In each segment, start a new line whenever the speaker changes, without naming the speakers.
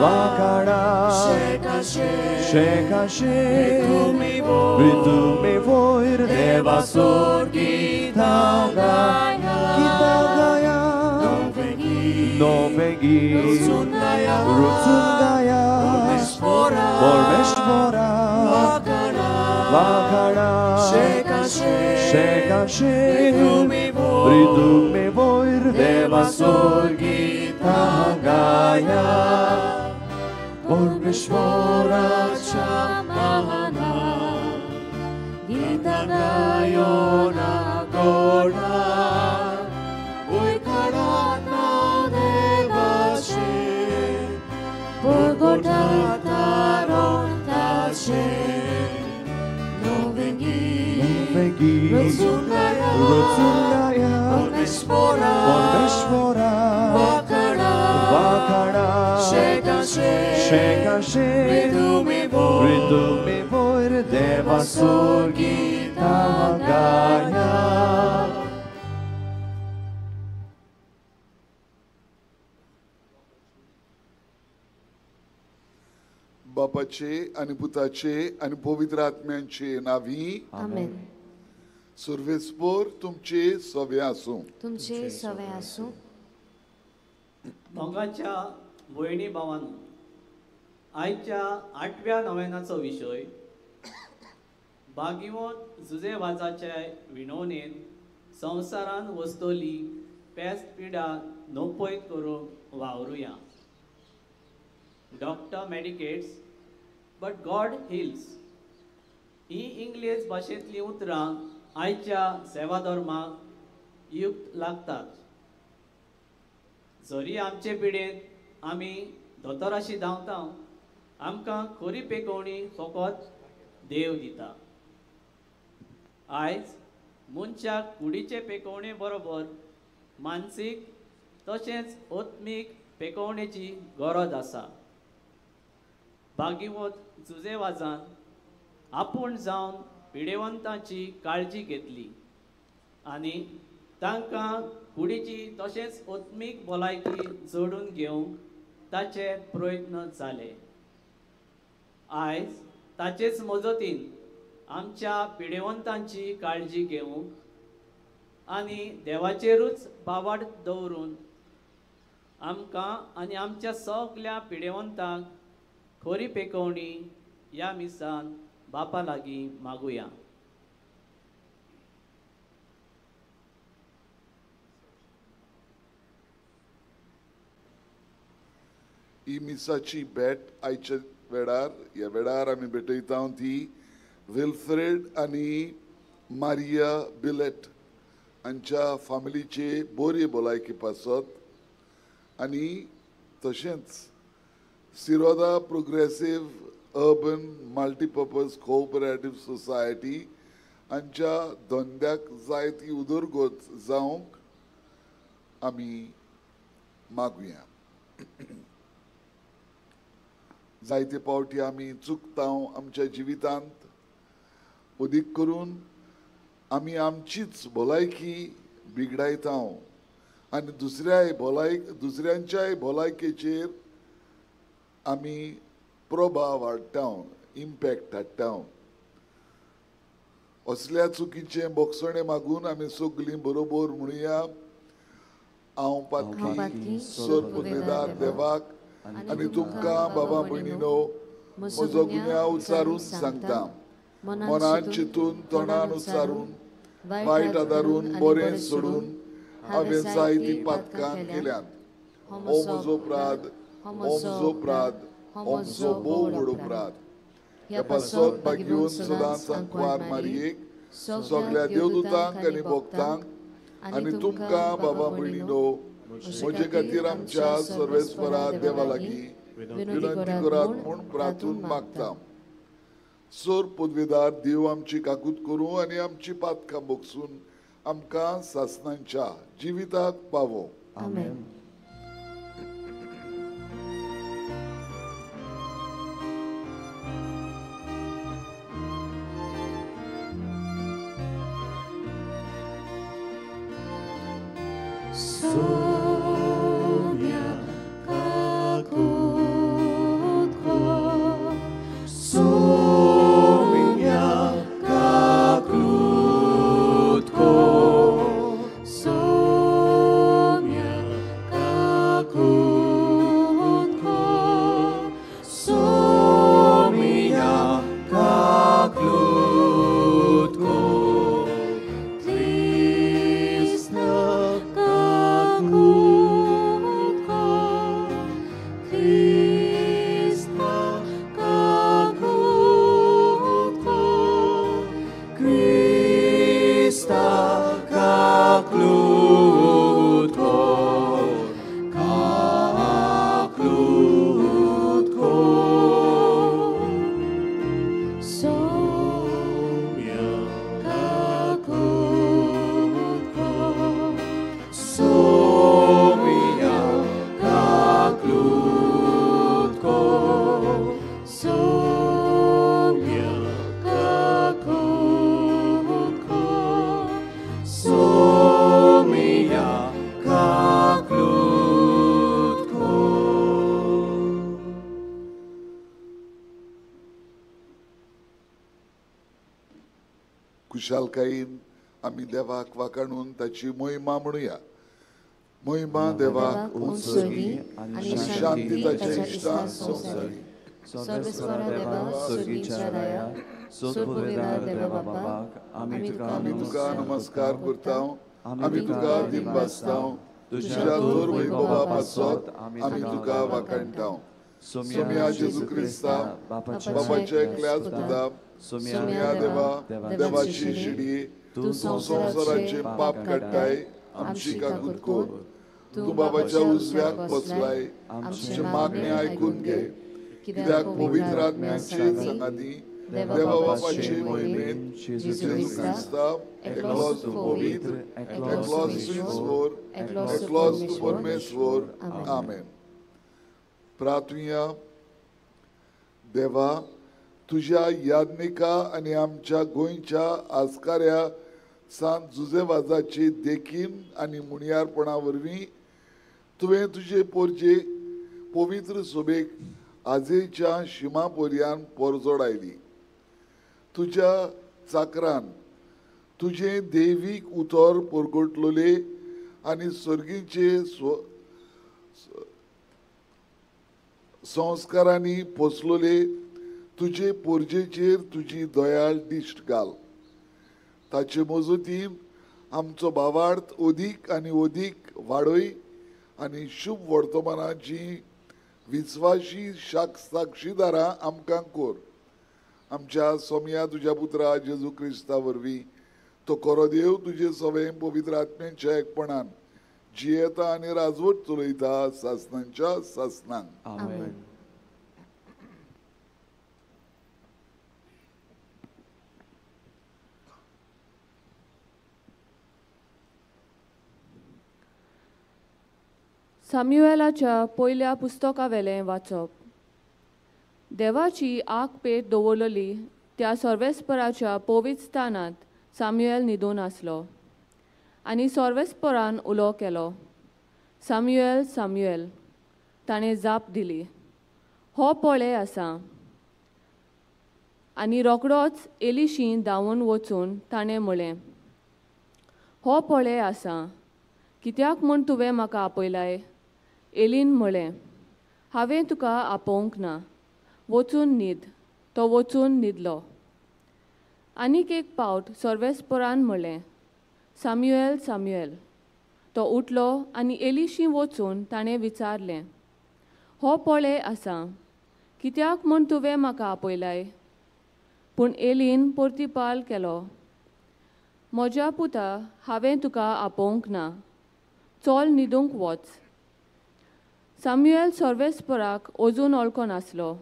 वाखाणा शेकाशे रितुमी वयर देवासोर गीता गाया नोवेगी रुचून गाया परमेश्वरा वाखाणा शेकाशे रितुमी वयर देवासोर गीता गाया परमेश्वराच्या महाना गीता गायो ना कोणा उयखडा नाव देवाचे परगोटा तारोन ताचे नोवेगी रुचून गाया परमेश्वरा वाखाणा शेकाशे रितुमी वयर देवासोर गीता गाया.
बापाचे आणि पुताचे आणि पवित्र आत्म्यांचे नावी
आमेन.
सर्वेस्पोर तुमचे सवे आसूं.
तुमचे सवे आसूं.
मोगाच्या भयणी भावांनो, आयच्या 8व्या नोवेनाचो विशय भागिवंत जुजेवाजाचे विणवणेन संवसारान वस्तोली पेस्त पिडा नोपयत करूंक वावरुया. Doctor medicates but God heals ही इंग्लीश भाशेंतली उतरां आयच्या सेवा धर्माक युक्त लागतात. जरी आमचे पिडेंत आमी दोतोराशी धांवता, आमकां खरी पेकोवणी फकत देव दिता. आयज मनशाक कुडीचे पेकोवणे बरोबर मानसीक तशेंच आत्मीक पेकोवणेची गरज आसा. भागिवंत जुजेवाजान आपूण जावन पिडेवंतांची काळजी घेतली आनी तांकां कुडीची तशेंच आत्मीक भलायकी जोडून घेवंक ताचे प्रयत्न जाले. आयज ताचेच मजतीन आमच्या पिडेवंतांची काळजी घेवंक आनी देवाचेरूच बावाड दवरून आमकां आनी आमच्या सगळ्या पिडेवंतांक खरी पेकोवणी ह्या मिसान बापा लागीं मागुया.
ही मिसाची भेट आयच्या वेळार ह्या वेळार आमी भेटयता ती विल्फ्रेड आनी मारिया बिलेट हांच्या फामिलीचे बरे भलायकी पासत आनी तशेंच Siroda progressive urban multipurpose cooperative society हांच्या धंद्याक जाय ती उदरगत जावंक आमी मागुया. जायते पावटी आमी चुकता आमच्या जिवितांत, अदीक करून आमी आमचीच भलायकी बिगडायता आनी दुसऱ्यांच्याय भलायकेचेर आमी प्रभाव हाडटा, इम्पॅक्ट हाडटा. असल्या चुकीचे बोगसणे मागून आमी सगळीं बरोबर म्हणुया, हांव पातकी सोर पुर्वेदार देवाक आनी तुमकां बाबा भयणीनो म्हजो गुन्यांव उच्चारून सांगता. मनान चिंतून तोंडान उच्चारून वायट आदारून बरें सोडून हांवें जायतीं पातकां केल्यात. हो म्हजो अपराध, हो म्हजो अपराध, हो म्हजो भोव व्हड अपराध. ह्या पासत भागिवंत सदांच सांकवार मारयेक, सगळ्या देवदूतांक आनी भक्तांक आनी तुमकां बाबा भयणीनो म्हजे खातीर आमच्या सर्वेस्परा देवा लागीं विनंती करात म्हूण प्रार्थून मागता. सोर पदवीदार देव आमची काकूत करूं आनी आमची पातकां बोगसून आमकां सासणांच्या जिविताक पावो.
आमेन.
Sonia kaku
खुशालकायेन आमी देवाक वाखाणून ताची महिमा म्हणुया. महिमा देवाक उंच
उंचवी आणि
शांती ताच्या
ताच्या
इश्टांक
इश्टांक
संवसारी.
सर्वेस्परा देवा सर्गीच्या राया सोदपुरेदार देवा बापाक
आमी तुका नमस्कार करता, आमी तुका दिनवासता, तुज्या थोर वैभवा पासत आमी तुका वाखाणटा. सोम्या जेजू क्रिस्ता बापाच्या एकल्याच पुता, सोम्या देवा देवाची शिडी, तूं संवसाराचे पाप काडटाय आमची काकूत कोर. तूं बाबाच्या उजव्याक बसलाय, आमची मागणी आयकून घे. कित्याक पवित्र आत्म्याचे संगाती देवा बापाचे मोहिमेंत जेजू क्रिस्ता एकलोच तूं पवित्र, एकलोच तूं ईश्वर, एकलोच तूं परमेश्वर. आमेन. प्रार्थुया. देवा, तुज्या याज्ञिका आनी आमच्या गोंयच्या आस्काऱ्या सांत जुजेवाजाची देखीन आनी मुणयारपणा वरवीं तुवें तुजे पोरचे पवित्र सोबेक आजेच्या शिमा पर्यान पोरजोड आयली. तुज्या चाकरान तुजें देवीक उतर परगटलोले आनी सर्गीचे संस्कारांनी पोसलोले तुजे पोरजेचेर तुजी दयाळ दिश्ट घाल. ताचे मजतीन आमचो भावार्थ अदीक आनी अदीक वाडय आनी शुभ वर्तमानाची विस्वाशी साक्षीदारां आमकां कोर. आमच्या सोम्या तुज्या पुत्रा जेजू क्रिस्ता वरवीं तो खरो देव तुजे सवे पवित्र आत्म्याच्या एकपणान जियेता आनी राजवट चलयता सासणांच्या सासणांक.
आमेन.
साम्युएलाच्या पयल्या पुस्तकावेलें वाचप. देवाची आंख पेट दवरलेली त्या सर्वेस्पराच्या पवित्र स्थानांत साम्युएल न्हिदून आसलो आनी सर्वेस्परान उलो केलो, साम्युएल साम्युएल. ताणें जाप दिली, हो पळय आसा. आनी रोखडोच एलिशी धांवून वचून ताणें म्हळें, हो पळय आसा. कित्याक म्हूण तुवें म्हाका आपयलाय? एलीन म्हळें, हांवें तुका आपोवंक ना. वचून न्हीद. तो वचून न्हिदलो. आनीक एक पावट सर्वेस्परान म्हळें, साम्युएल साम्युएल. तो उठलो आनी एलिशी वचून ताणें विचारलें, हो पळय आसा. कित्याक म्हूण तुवें म्हाका आपयलाय? पूण एलीन परतिपाल केलो, म्हज्या पुता, हांवें तुका आपोवंक ना. चल न्हिदूंक वच. साम्युएल सर्वेस्पराक अजून वळखो नासलो,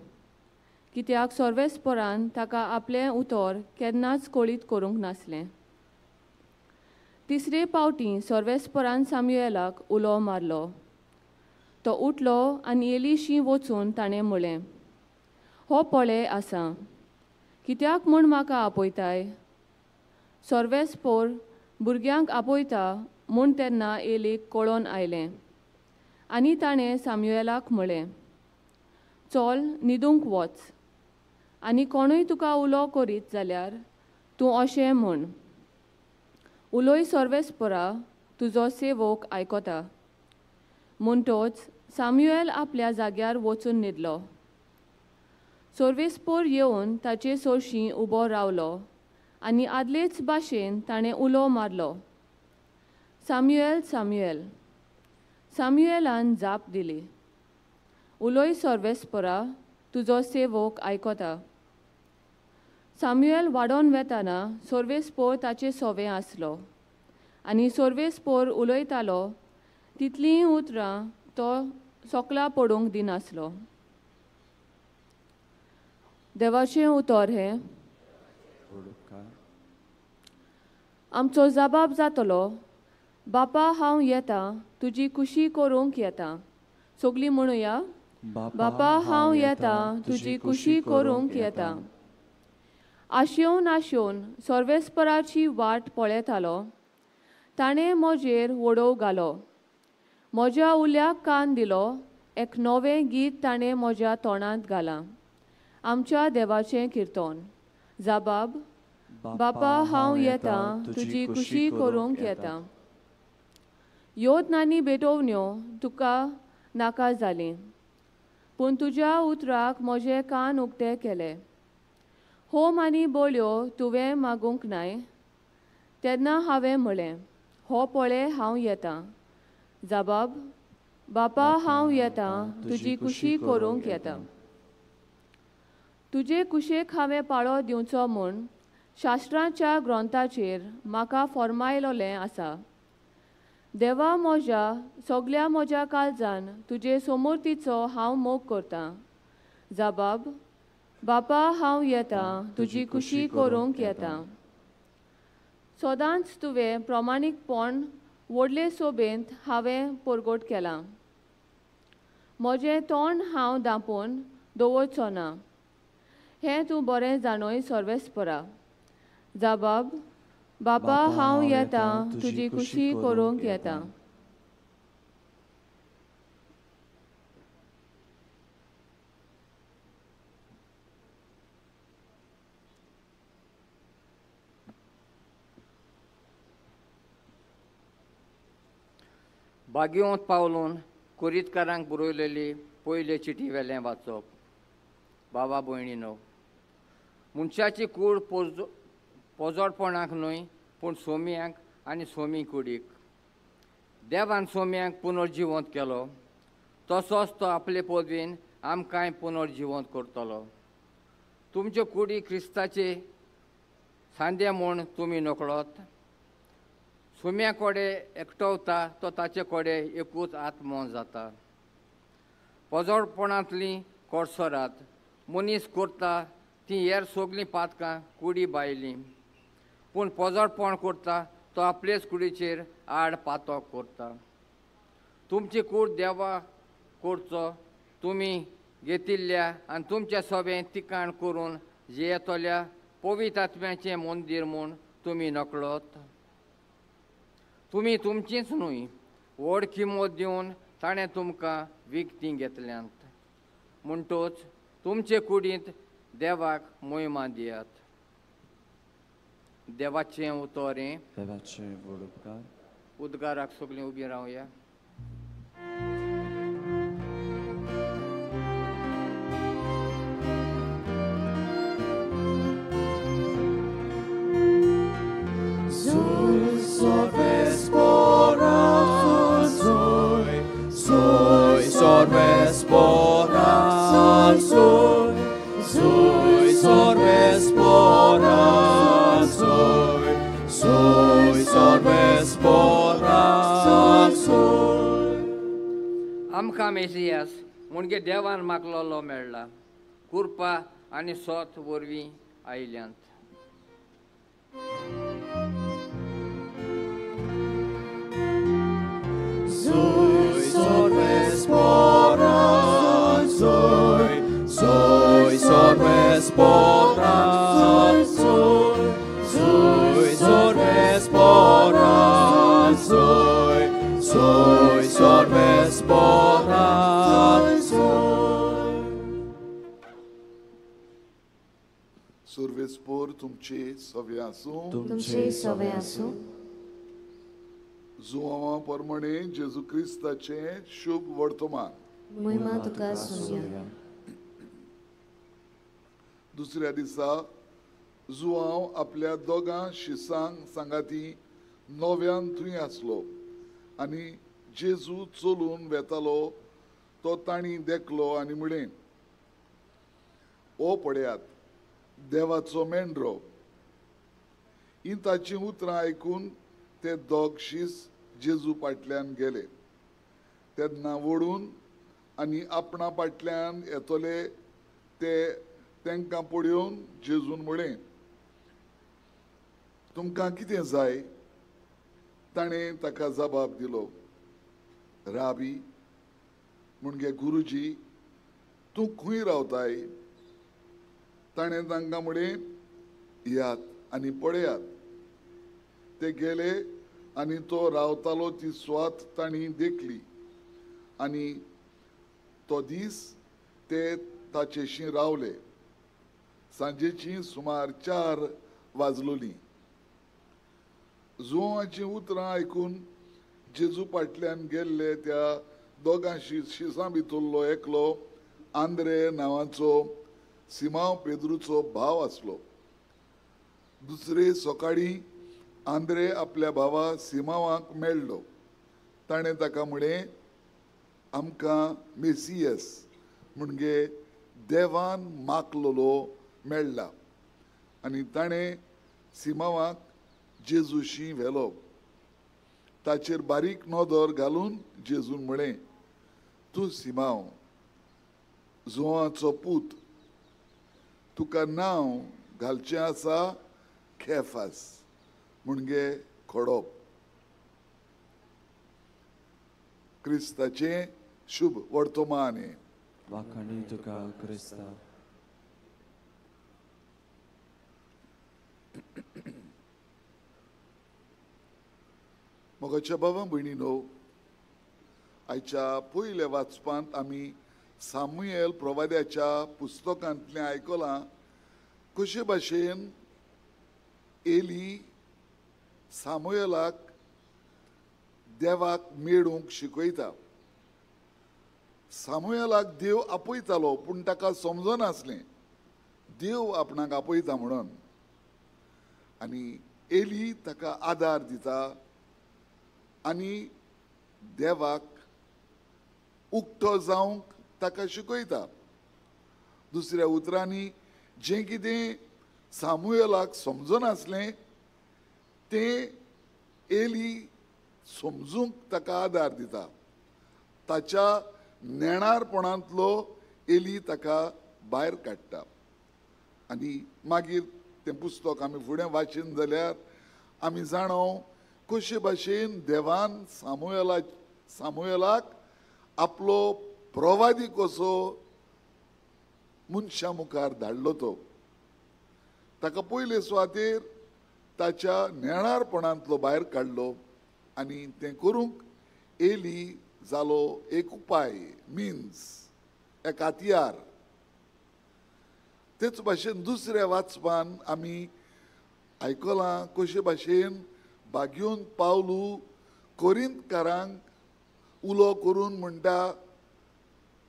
कित्याक सर्वेस्परान ताका आपलें उतर केन्नाच कळीत करूंक नासलें. तिसरे पावटी सर्वेस्परान साम्युएलाक उलो मारलो. तो उठलो आनी एलिशी वचून ताणें म्हळें, हो पळय आसा. कित्याक म्हूण म्हाका आपयताय? सर्वेस्पोर भुरग्यांक आपयता म्हूण तेन्ना एलीक कळोन आयलें. आनी ताणें साम्युएलाक म्हळें, चल न्हिदूंक वच. आनी कोणूय तुका उलो करीत जाल्यार तूं अशें म्हण, उलोय सर्वेस्परा, तुजो सेवक आयकता. म्हणटोच साम्युएल आपल्या जाग्यार वचून न्हिदलो. सर्वेस्पोर येवन ताचे सोरशीं उबो रावलो आनी आदलेच भाशेन ताणें उलो मारलो, साम्युएल साम्युएल. साम्युएलान जाप दिली, उलोय सर्वेस्परा, तुजो सेवक आयकता. साम्युएल वाडोवन वेताना सर्वेस्पोर ताचे सोवें आसलो आनी सर्वेस्पोर उलयतालो तितलीं उतरां तो सोकला पडूंक दिनासलो. देवाचें उतर हें. आमचो जबाब जातलो, बापा हांव येतां, तुजी खुशी करूंक येतां. सगलीं म्हणुया, बापा हांव येतां, तुजी खुशी करूंक येतां. आशेवन आशेवन सर्वेस्पराची वाट पळयतालो. ताणें म्हजेर वडोव घालो. म्हज्या उल्याक कान दिलो. एक नवें गीत ताणें म्हज्या तोंडांत घालां. आमच्या देवाचें किर्तन. जबाब, बापा हांव येतां तुजी खुशी करूंक येतां. योतनांनी बेटोवण्यो तुका नाका जाली, पूण तुज्या उतराक म्हजे कान उक्ते केले. होम आनी बोळ्यो तुवें मागूंक नाय. तेन्ना हांवें म्हळें, हो पळय हांव येतां. जबाब, बापा हांव येतां तुजी खुशी करूंक येतां. तुजे कुशेक हांवें पाळो दिवचो म्हूण शास्त्रांच्या ग्रंथाचेर म्हाका फर्मायलोलें आसा. देवा म्हज्या सगल्या म्हज्या काळजान तुजे समोर्तीचो हांव मोग करतां. जबाब, बापा हांव येतां तुजी खुशी करूंक येतां. सदांच तुवें प्रमाणीकपण व्हडले सोबेंत हांवें परगट केलां. म्हजें तोंड हांव धांपून दवरचो ना. हें तूं बरें जाणय सर्वेस्परा. जबाब, बापा हांव येतां तुजी खुशी करूंक येतां.
बागयोंत पावलून कुरीतकारांक बरयलेली पयले चिटी वेलें वाचप. बाबा भयणीनो, मनशाची कूड पोजोडपणाक न्हय, पूण सोम्यांक आनी सोमी कुडीक. देवान सोम्यांक पुनर्जिवंत केलो, तसोच तो आपले पदवीन आमकांय पुनर्जिवंत करतलो. तुमच्यो कुडी क्रिस्ताचे सांदे म्हूण तुमी नकळोत. सोम्या कोडे एकटवता तो ताचे कोडे एकूच आत्मो जाता. पोजोडपणांतली कोडसोरात मनीस करता ती हेर सगलीं पातकां कुडी बायलीं, पूण पोजोडपण करता तो आपलेच कुडीचेर आड पातोक करता. तुमची कूड देवा करचो तुमी घेतिल्ल्या आनी तुमच्या सोबें तिकाण करून येतल्या पवित्र आत्म्याचें मंदीर म्हूण तुमी नकळोत. तुमी तुमचींच न्हय, व्हड किंमत दिवन ताणें तुमकां विकतीं घेतल्यांत. म्हणटूच तुमचे कुडींत देवाक महिमा दियात. देवाचें उतोरें.
देवाचे व्हड उपकार.
उद्गाराक सगळीं उबीं रावया. आमकां मेसियास म्हणजे देवान मागलोलो मेळ्ळा. कृपा आनी सोत वरवीं आयल्यांत.
सर्वेस्पोर तुमचे सवे आसूं.
तुमचे सवे आसूं.
जुवां प्रमाणे जेजू क्रिस्ताचें शुभ वर्तमान.
महिमा तुका सोया.
दुसऱ्या दिसा जुवांव आपल्या दोगां शिसांक सांगाती नव्यान थंय आसलो आनी जेजू चलून वेतालो तो तांणी देखलो आनी म्हळें, ओ पळयात, देवाचो मेंढरो. ही ताची उतरां आयकून ते दोग शीस जेजू फाटल्यान गेले. तेन्ना वळून आनी आपणा फाटल्यान येतले ते तांकां पळयोवन जेजून म्हळें, तुमकां कितें जाय? ताणें ताका जबाब दिलो, राबी म्हणजे गुरुजी, तूं खंय रावताय? ताणें तांकां म्हळें, यात आनी पळयात. ते गेले आनी तो रावतालो ती स्वात तांणी देखली आनी तो दीस ते ताचेशी रावले. सांजेची सुमार 4 वाजलोली. जुवांची उतरां आयकून जेजू फाटल्यान गेल्ले त्या दोगां शिसां भितरलो एकलो आंद्रे नांवाचो सिमांव पेद्रूचो भाव आसलो. दुसरे सकाळी आंद्रे आपल्या भावा सिमांवाक मेळ्ळो. ताणें ताका म्हळें, आमकां मेसियस म्हणजे देवान मागलोलो मेळ्ळा. आनी ताणें सिमांवाक जेजूशी व्हेलो. ताचेर बारीक नदर घालून जेजून म्हळें, तूं सिमांव, जुवांचो पूत, तुका नांव घालचें आसा केफास म्हणजे खडोप. क्रिस्ताचें शुभ वर्तमान हे.
वाखाणी तुका क्रिस्ता.
मोगाच्या बाबा भयणीनो, आयच्या पयल्या वाचपांत आमी सामुएल प्रवाद्याच्या पुस्तकांतलें आयकलां कशे भाशेन एली सामुएलाक देवाक मेळूंक शिकयता. सामुएलाक देव आपयतालो पूण ताका समजनासलें देव आपणाक आपयता म्हणून. आनी एली ताका आदार दिता आनी देवाक उक्तो जावंक ताका शिकयता. दुसऱ्या उतरांनी जें कितें सामुएलाक समजनासलें तें एली समजूंक ताका आदार दिता. ताच्या नेणारपणांतलो एली ताका भायर काडटा. आनी मागीर तें पुस्तक आमी फुडें वाचीन जाल्यार आमी जाणव कशे भाशेन देवान सामुएलाक आपलो प्रवादी कसो मनशा मुखार धाडलो तो. ताका पयले सुवातेर ताच्या नेणारपणांतलो भायर काडलो आनी तें करूंक एली जालो एक उपाय, मिन्स, एक हातयार. तेच भाशेन दुसऱ्या वाचपान आमी आयकलां कशे भाशेन बागेवन पावलू कोरिंतकारांक उलो करून म्हणटा,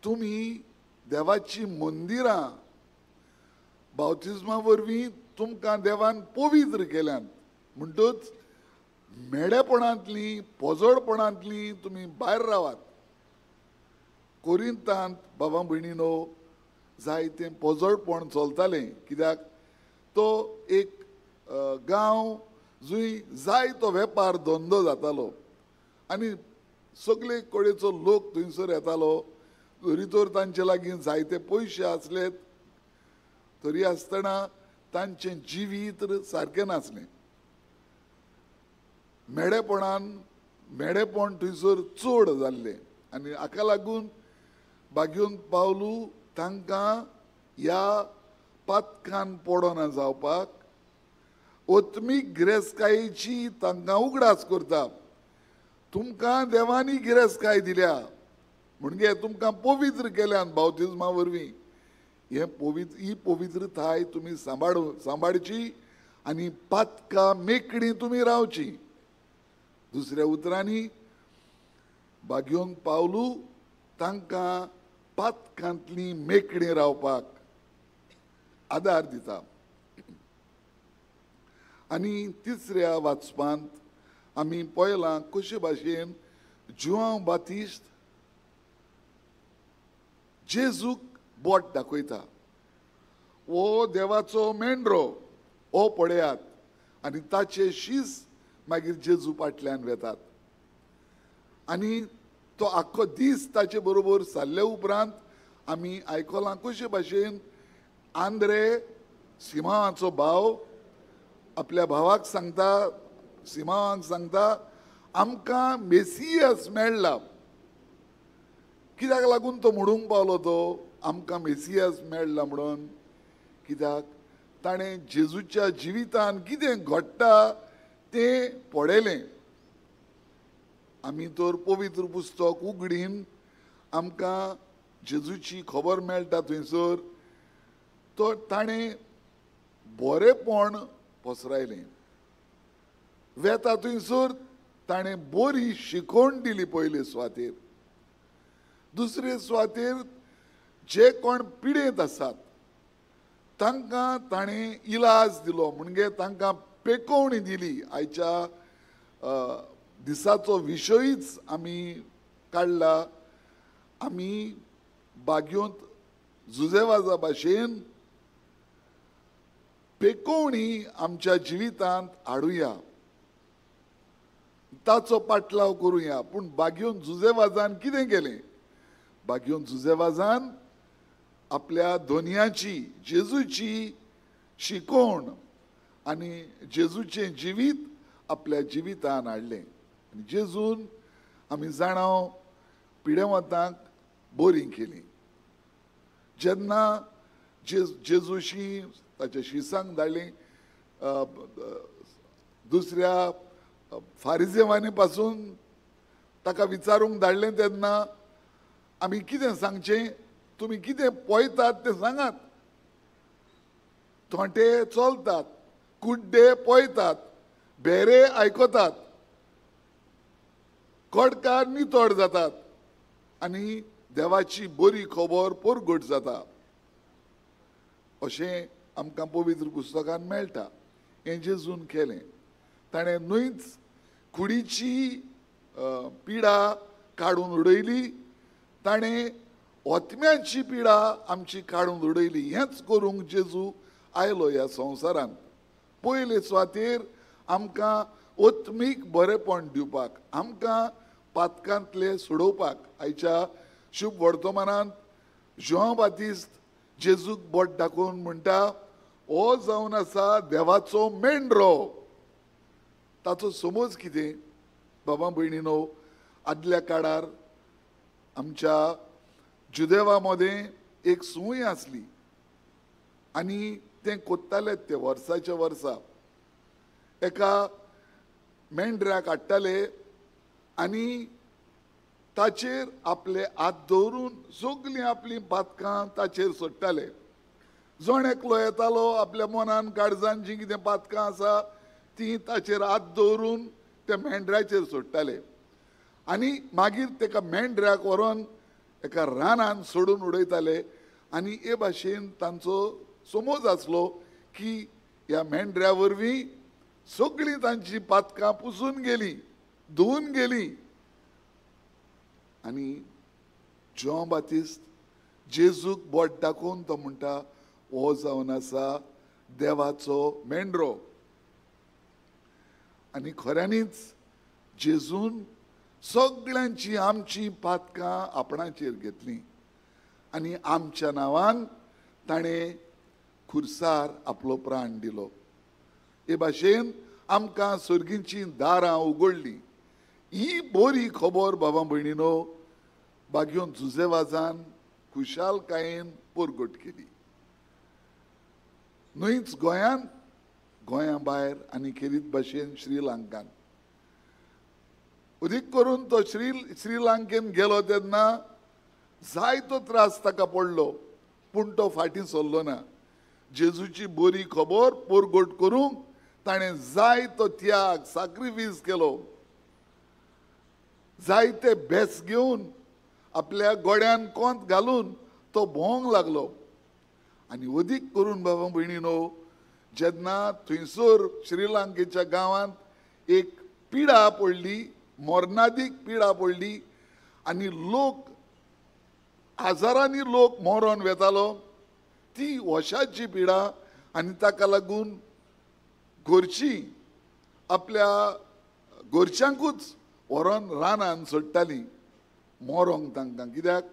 तुमी देवाची मंदिरां बावतिजमा वरवीं तुमकां देवान पवित्र केल्यात. म्हणटच मेडेपणांतली पोजडपणांतली तुमी भायर रावात. कोरिंतांत बाबा भयणीनो जायतें पोजडपण चलतालें. कित्याक तो एक गांव जंय जायतो वेपार धंदो जातालो आनी सगळे कडेचो लोक थंयसर येतालो. जरी तर तांचे लागीं जायते पयशे आसलेत तरी आसतना तांचें जिवीत सारकें नासलें. मेडेपण थंयसर चड जाल्लें आनी हाका लागून बागेवन पावलू तांकां ह्या पातकान पडना जावपाक ओत्मीक गिरेस्तकायेची तांकां उगडास करता. तुमकां देवानी गिरेस्तकाय दिल्या म्हणजे तुमकां पवित्र केल्यान बावतिजमा वरवीं. ही पवित्रताय तुमी सांबाळची आनी पातकां मेकळीं तुमी रावची. दुसऱ्या उतरांनी बागेवन पावलू तांकां पातकांतलीं मेकळीं रावपाक आदार दिता. आनी तिसऱ्या वाचपांत आमी पळयलां कशे भाशेन जुआंव बातिस्ट जेजूक बोट दाखयता. हो देवाचो मेंढरो हो पळयात. आनी ताचे शीस मागीर जेजू फाटल्यान वेतात. आनी तो आख्खो दीस ताचे बरोबर सारले उपरांत आमी आयकलां कशे भाशेन आंद्रे सिमांवाचो भाव आपल्या भावाक सांगता, सिमांवाक सांगता, आमकां मेसियस मेळ्ळा. कित्याक लागून तो म्हणूंक पावलो तो आमकां मेसियस मेळ्ळा म्हणून? कित्याक ताणें जेजूच्या जिवितान कितें घडटा तें पळयलें. आमी तर पवित्र पुस्तक उगडीन आमकां जेजूची खबर मेळटा थंयसर तो ताणें बरेपण पसरायलें. वेता थंयसर ताणें बरी शिकवण दिली पयले सुवातेर. दुसरे सुवातेर जे कोण पिडेंत आसात तांकां ताणें इलाज दिलो, म्हणजे तांकां पेकोवणी दिली. आयच्या दिसाचो विशयच आमी काडला. आमी बागयोंत जुजेवाजा भाशेन पेकोवणी आमच्या जिवितांत हाडुया, ताचो पाटलाव करुया. पूण बागयोन जुजेवाजान कितें केलें? बागयोन जुजेवाजान आपल्या दोनयाची जेजूची शिकवण आनी जेजूचें जिवीत आपल्या जिवितान हाडलें. आनी जेजून आमी जाणाव पिडेवतांक बरी केली. जेन्ना जेजूशी ताच्या शिसांक धाडली, दुसऱ्या फारिजेवानी पासून ताका विचारूंक धाडलें तेन्ना आमी कितें सांगचें? तुमी कितें पळयतात तें सांगात. थोंटे चलतात, कुड्डे पळयतात, बेरे आयकतात, कडकार नितोड जातात आनी देवाची बरी खबर परगट जाता. अशें आमकां पवित्र पुस्तकान मेळटा. हें जेजून केलें. ताणें न्हूच कुडीची पिडा काडून उडयली, ताणें ओतम्याची पिडा आमची काडून उडयली. हेंच करूंक जेजू आयलो ह्या संवसारांत. पयले सुवातेर आमकां ओत्मीक बरेपण दिवपाक, आमकां पातकांतले सोडोवपाक. आयच्या शुभ वर्तमानांत जोआंव बातिस्त जेजूक बोट दाखोवन म्हणटा, हो जावन आसा देवाचो मेंढरो. ताचो समज कितें? बाबा भयणीनो, आदल्या काळार आमच्या जुदेवा मदें एक सूय आसली आनी तें कोत्ताले ते वर्साच्या वर्सा. एका मेंढऱ्याक हाडटाले आनी ताचेर आपले हात दवरून सगलीं आपलीं पातकां ताचेर सोडटाले. जण एकलो येतालो, आपल्या मनान काळजान जीं कितें पातकां आसा तीं ताचेर हात दवरून त्या मेंढऱ्याचेर सोडटाले आनी मागीर तेका मेंढऱ्याक व्हरोन एका रानान सोडून उडयताले. आनी हे भाशेन तांचो समज आसलो की ह्या मेंढऱ्या वरवीं सगळीं तांची पातकां पुसून गेली, धुवन गेली. आनी जोआंव बातिस्त जेजूक बोट दाखोवन तो म्हणटा, हो जावन आसा देवाचो मेंढरो. आनी खऱ्यांनीच जेजून सगळ्यांची आमची पातकां आपणाचेर घेतली आनी आमच्या नांवान ताणें खुर्सार आपलो प्राण दिलो. हे भाशेन आमकां सर्गीची दारां उगडली. ही बरी खबर बाबा भयणीनो बागयोन जुजेवाजान खुशालकायेन परगट केली. न्हूच गोंयांत, गोंया भायर आनी खेरीत भाशेन श्रीलंकान. अदीक करून तो श्रीलंकेन गेलो तेन्ना जायतो त्रास ताका पडलो, पूण तो फाटीं सरलो ना. जेजूची बरी खबर परगट करूंक ताणें जायतो त्याग, सॅक्रिफीस केलो. जायते भेस घेवन आपल्या गोड्यान कोंत घालून तो भोंवंक लागलो. आनी अदीक करून बाबा भयणीनो, जेन्ना थंयसर श्रीलंकेच्या गांवांत एक पिडा पडली, मरणादीक पिडा पडली आनी लोक हजारांनी लोक मरोन वेतालो, ती वशाची पिडा. आनी ताका लागून घरची आपल्या घरच्यांकूच व्हरोन रानान सोडटाली मोरोंक तांकां, कित्याक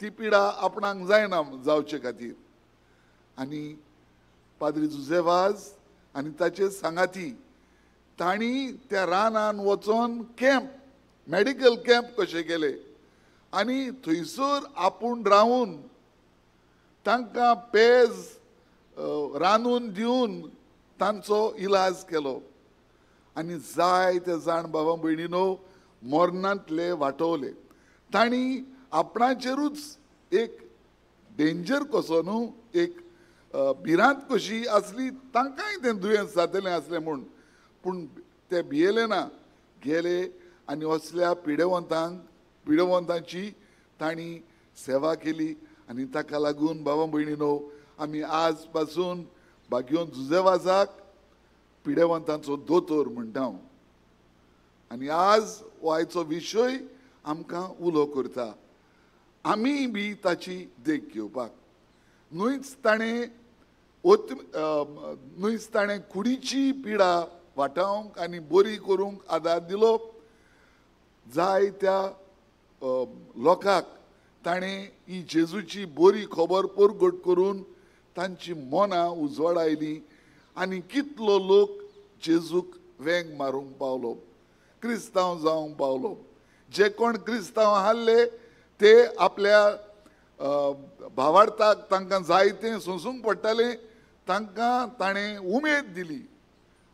ती पिडा आपणाक जायना जावचे खातीर. आनी पाद्री जुजेवाज आनी ताचे सांगाती तांणी त्या रानान वचोन कॅम्प, मेडिकल कॅम्प कशे केले आनी थंयसर आपूण रावून तांकां पेज रांदून दिवन तांचो इलाज केलो. आनी जायते जाण बाबा भयणीनो मरणांतले वाटवले. तांणी आपणाचेरूच एक डेंजर कसो न्हू, एक भिरांत कशी असली तांकांय तें दुयेंस जातलें असलें म्हूण, पूण ते भियेले ना, गेले आनी असल्या पिडेवंतांची तांणी सेवा केली. आनी ताका लागून बाबा भयणीनो, आमी आज पासून भाग्योन जुझेवाजाक पिडेवंतांचो दोतोर म्हणटा. आनी आज हो आयचो विशय आमकां उलो करता. आमी बी ताची देख घेवपाक. न्हूच ताणें कुडीची पिडा वाटावंक आनी बरी करूंक आदार दिलो. जाय त्या लोकांक ताणें ही जेजूची बरी खबर परगट करून तांची मनां उजवाडायली आनी कितलो लोक जेजूक वेंग मारूंक पावलो, क्रिस्तांव जावंक पावलो. जे कोण क्रिस्तांव आसले ते आपल्या भावार्थाक तांकां जाय तें सोंसूंक पडटालें, तांकां ताणें उमेद दिली.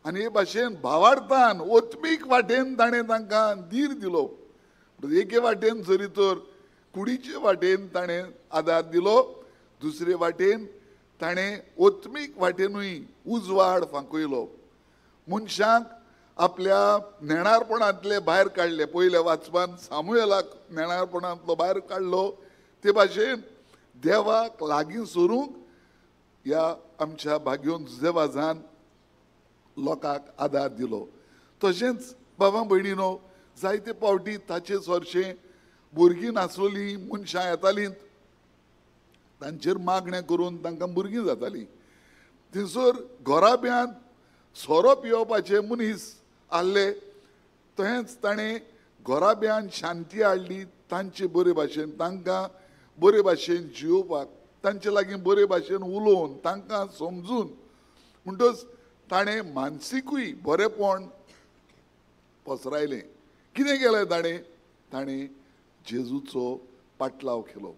आनी हे भाशेन भावार्थान ओत्मीक वाटेन ताणें तांकां धीर दिलो. एके वाटेन जरी तर कुडीचे वाटेन ताणें आदार दिलो, दुसरे वाटेन ताणें ओत्मीक वाटेनूय उजवाड फांकयलो. मनशांक आपल्या नेणारपणांतले भायर काडले. पयल्या वाचपान सामुएलाक नेणारपणांतलो भायर काडलो. ते भाशेन देवाक लागीं सरूंक ह्या आमच्या भाग्योन जुझेवाजान लोकांक आदार दिलो. तशेंच बाबा भयणीनो, जायते पावटी ताचे चडशे भुरगीं नासलोलीं मनशां येतालीं, तांचेर मागणें करून तांकां भुरगीं जातालीं. थंयसर घोराब्यांत सोरो पियोवपाचे मनीस आहले, तशेंच ताणें घोराब्यांत शांती हाडली. तांचे बरे भाशेन तांकां बरे भाशेन जियोवपाक, तांचे लागीं बरे भाशेन उलोवन तांकां समजून म्हणटच ताणें मानसिकूय बरेपण पसरायलें. कितें केलें ताणें जेजूचो पाटलाव केलो.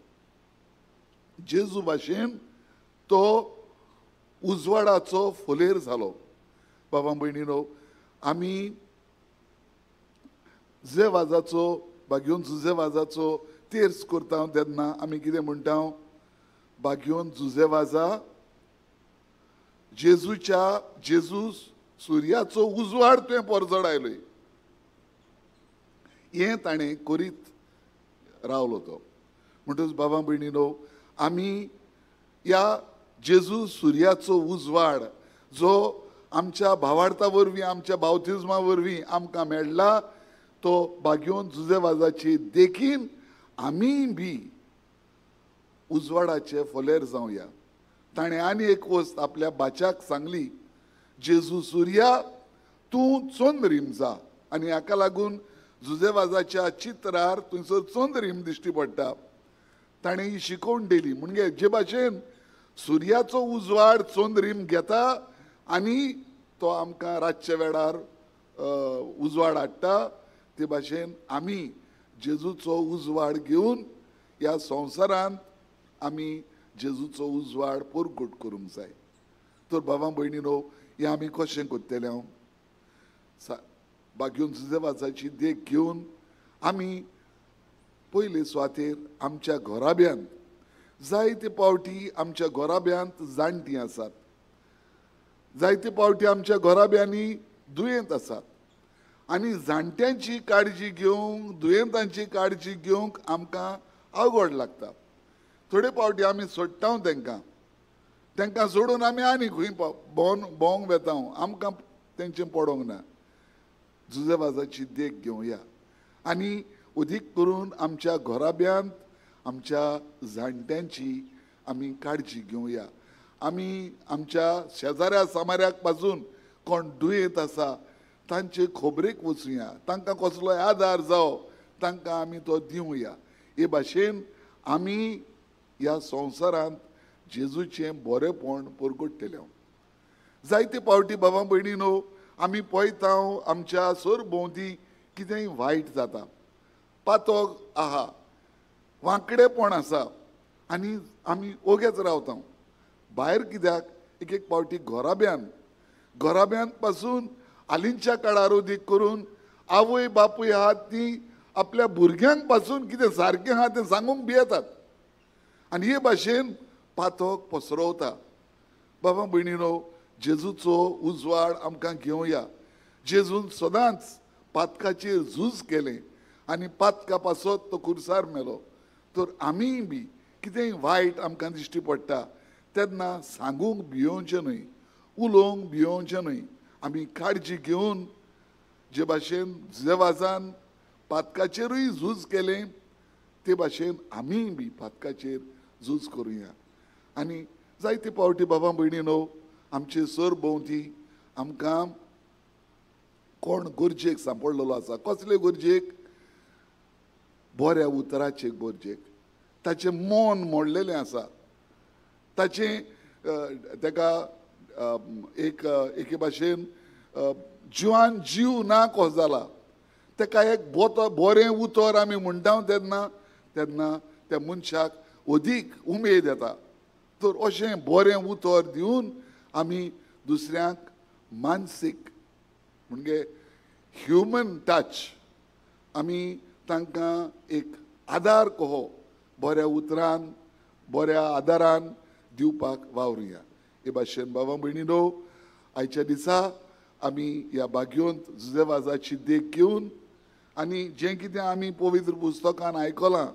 जेजू भाशेन तो उजवाडाचो फोलेर जालो. बाबा भयणीनो, आमी जुझेवाजाचो भाग्योन जुझेवाजाचो तेर्स करता तेन्ना आमी कितें म्हणटा, भाग्योन जुझेवाजा जेजू सुर्याचो उजवाड तुवें परजड आयलोय. हें ताणें करीत रावलो तो. म्हणटच बाबा भयणीनो, आमी ह्या जेजू सुर्याचो उजवाड जो आमच्या भावार्था वरवीं, आमच्या बावतिजमा वरवीं आमकां मेळ्ळा, तो भाग्योन जुझेवाजाची देखीन आमी बी उजवाडाचे फोलेर जावया. ताणें आनी एक वस्त आपल्या बाच्याक सांगली, जेजू सुर्या तूं चोंद रीम जा. आनी हाका लागून जुझेवाजाच्या चित्रार थंयसर चोंद रीम दिश्टी पडटा. ताणें ही शिकोवन दिली. म्हणजे जे भाशेन सुर्याचो उजवाड चोंद रीम घेता आनी तो आमकां रातच्या वेळार उजवाड हाडटा, ते भाशेन आमी जेजूचो उजवाड घेवन ह्या संवसारांत आमी जेजूचो उजवाड परगट करूंक जाय. तर बाबा भयणीनो, हें आमी कशें करतले? भाग्योन जुझेवाजाची देख घेवन आमी पयले सुवातेर आमच्या घोराब्यांत, जायते पावटी आमच्या घोराब्यांत जाणटीं आसात, जायते पावटी आमच्या घोराब्यांनी दुयेंत आसात. आनी जाणट्यांची काळजी घेवंक, दुयेंतांची काळजी घेवंक आमकां अवघड लागता. थोडे पावटी आमी सोडटा तांकां सोडून आमी आनी खंय भोंवंक वेता. आमकां तेंचें पडोंक ना. जुझेवाजाची देख घेवया आनी अदीक करून आमच्या घोराब्यांत आमच्या जाणट्यांची आमी काळजी घेवया. आमी आमच्या शेजाऱ्या सामाऱ्याक पासून कोण दुयेंत आसा तांचे खबरेक वचुया, तांकां कसलोय आदार जावं तांकां आमी तो दिवया. हे भाशेन आमी ह्या संवसारांत जेजूचें बरेपण परगटतलें. जायते पावटी बाबा भयणीनो, आमी पळयता आमच्या सरभोंवती कितेंय वायट जाता, पातोळ आहा, वांकडेपण आसा आनी आमी ओगेच रावता. भायर कित्याक एक एक पावटी घोराब्यांत पासून हालींच्या काळार अदीक करून आवय बापूय आहात ती आपल्या भुरग्यांक पासून कितें सारकें आहा तें सांगूंक भियेतात. आनी हे भाशेन पातोळ पसरवता. बाबा भयणीनो, जेजूचो उजवाड आमकां घेवया. जेजून सदांच पातकाचेर झूज केलें आनी पातका पासत तो खुर्सार मेलो. तर आमी बी कितेंय वायट आमकां दिश्टी पडटा तेन्ना सांगूंक भियोवचें न्हय, उलोवंक भियोवचें न्हय. आमी काळजी घेवन जे भाशेन जेवाजान पातकाचेरूय झूज केलें ते भाशेन आमी बी पातकाचेर झूज करुया. आनी जायते पावटी बाबा भयणीनो, आमचे सरभोंवती आमकां कोण गरजेक सांपडलेलो आसा. कसले गरजेक? बऱ्या उतराचे गरजेक. ताचें मन मोडलेलें आसा. ताचें ताका एके भाशेन जिवान जीव ना कसो जाला. ताका एक बरें उतर आमी म्हणटा तेन्ना तेन्ना त्या मनशाक अदीक उमेद येता. तर अशें बरें उतर दिवन आमी दुसऱ्यांक मानसीक म्हणजे ह्युमन टच आमी तांकां एक आदार कहो बऱ्या उतरान बऱ्या आदारान दिवपाक वावरुया. हे भाशेन बाबा भयणीनो, आयच्या दिसा आमी ह्या भाग्योंत जुजेवाजाची देख घेवन आनी जें कितें आमी पवित्र पुस्तकान आयकलां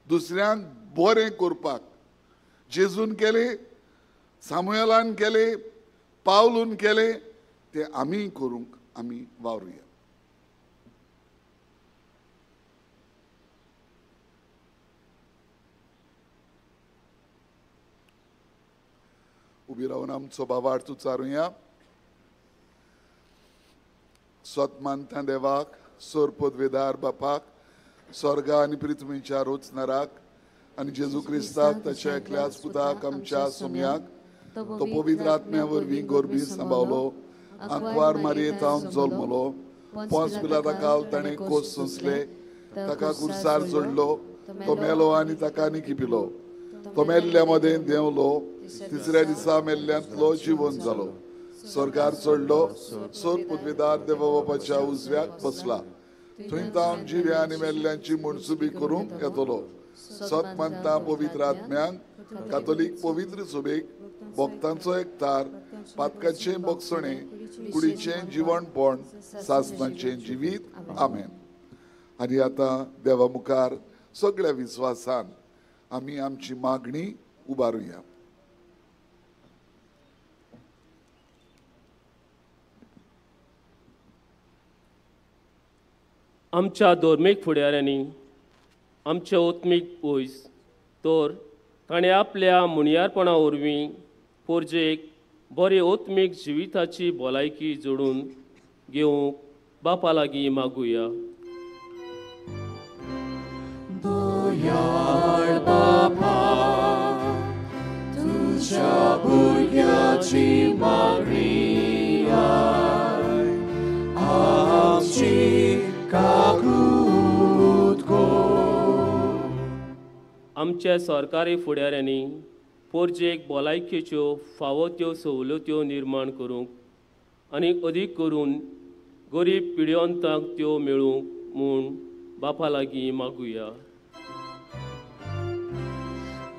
दुसऱ्यांक बरें करपाक जेजून केलें, सामुएलान केलें, पावलून केलें, तें आमी करूंक आमी वावरुया. उबी रावन आमचो भावार्थ उच्चारुया. स्वतमानता देवाक, सोरपदवेदार बापाक, स्वर्गा आनी पृथ्वीच्या रोचणाराक आनी जेजू क्रिस्ताक ताच्या एकल्याच पुताक आमच्या सुमयाक तो पवित्र आत्म्या वरवीं गोरबी सांबावलो, आंकवार मारयेंत जल्मलो, पोंच पिलाता काल ताणें कोस सोंसले, ताका कुर्सार जोडलो, तो मेलो आनी ताका निकिपिलो, तो मेल्ल्या मदें देंवलो, तिसऱ्या दिसा मेल्ल्यांतलो जिवन जालो, स्वर्गार चडलो, सोर पदवीदार देवा बापाच्या उजव्याक बसला, थंय तावन जिव्या आनी मेल्ल्यांची मुणसुबी करूंक येतलो. सत मानता पवित्र आत्म्यांक, कातोलीक पवित्र सभेक, भक्तांचो एकठार, पातकाचें बगसणें, कुडीचें जिवणपण, सासणाचें जिवीत. आमेन. आनी आतां देवा मुखार सगळ्या विस्वासान आमी आमची मागणी उबारुया.
आमच्या धर्मीक फुडाऱ्यांनी आमचे ओत्मीक वयस तर ताणें आपल्या मुणयारपणा वरवीं पोरजेक बरे ओत्मीक जिविताची भलायकी जोडून घेवंक बापा लागीं मागुया.
दयाळ बापा, तुझ्या भुरग्याची मागणी आय, आमची काकूट को.
आमच्या सरकारी फुडाऱ्यांनी पोरजेक भलायकेच्यो फावो त्यो सवलत्यो निर्माण करूंक आनी अदीक करून गरीब पिड्योंतांक त्यो मेळूंक म्हूण बापा लागीं मागुया.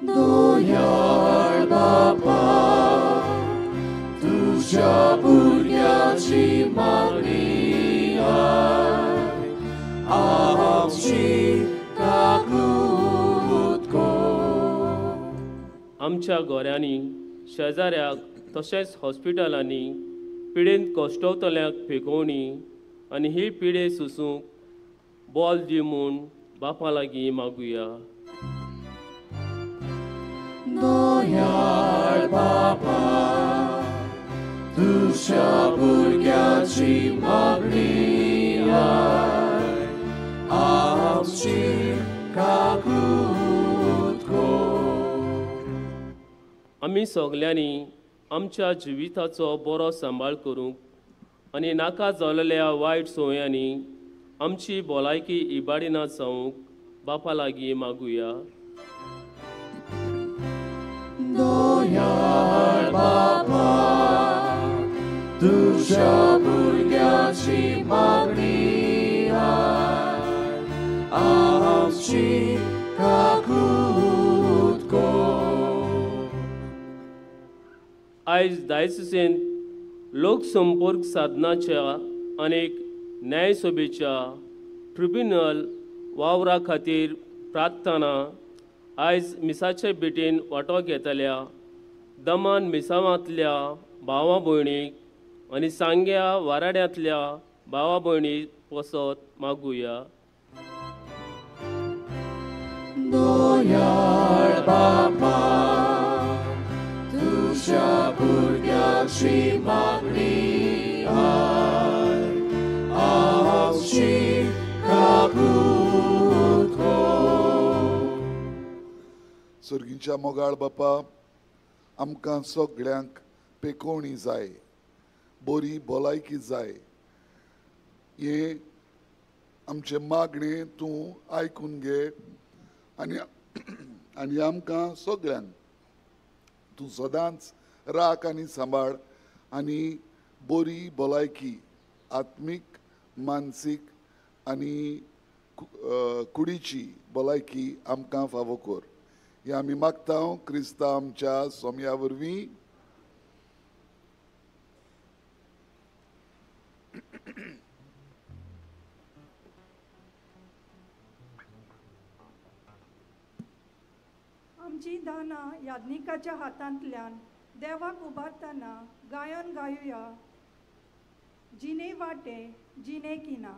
दयाळ बापा, तुझ्या भुरग्याची मागणी आय, आमची काकूट को.
आमच्या गोऱ्यांनी शेजाऱ्याक तशेंच हॉस्पिटलांनी पिडेंत कश्टवतल्यांक फेकोवणी आनी ही पिडे सुसूंक बोल दी म्हूण बापा लागीं मागुया.
दयाळ बापा, तुझ्या भुरग्याची मागणी आय, आमची काकूट को.
आमी सगल्यांनी आमच्या जिविताचो बरो सांबाळ करूंक आनी नाका जाल्ल्या वायट संवयांनी आमची भलायकी इबाडिना जावंक बापा लागीं मागुया.
दयाळ बापा, तुझ्या भुरग्याची मागणी आय, आमची काकूट को.
आयज दायजसेन लोकसंपर्क साधनाच्या अनेक न्यायसभेच्या ट्रिब्युनल वावरा खातीर प्रार्थना आयज मिसाचे भेटेन वांटो घेतल्या दमान मिसावांतल्या भावा भयणीक आनी सांग्या वाराड्यांतल्या भावा भयणीक वसत मागुया.
दोयाळ बापा तुझ्या भुरग्याची मागणी आमची काबूल कर.
सुर्गीच्या मोगाळ बापा आमकां सगळ्यांक पेकोवणी जाय, बरी भलायकी जाय. हे आमचे मागणे तूं आयकून घे आनी आमकां सगळ्यांक तूं सदांच राख आनी सांबाळ आनी बरी भलायकी आत्मीक, मानसीक आनी कुडीची भलायकी आमकां फावो कर. हे आमी मागता क्रिस्ता आमच्या सोम्या वरवीं.
आमची दाना याज्ञिकाच्या हातांतल्यान देवाक उबारतना गायन गायुया. जिने वाटे जिने किना.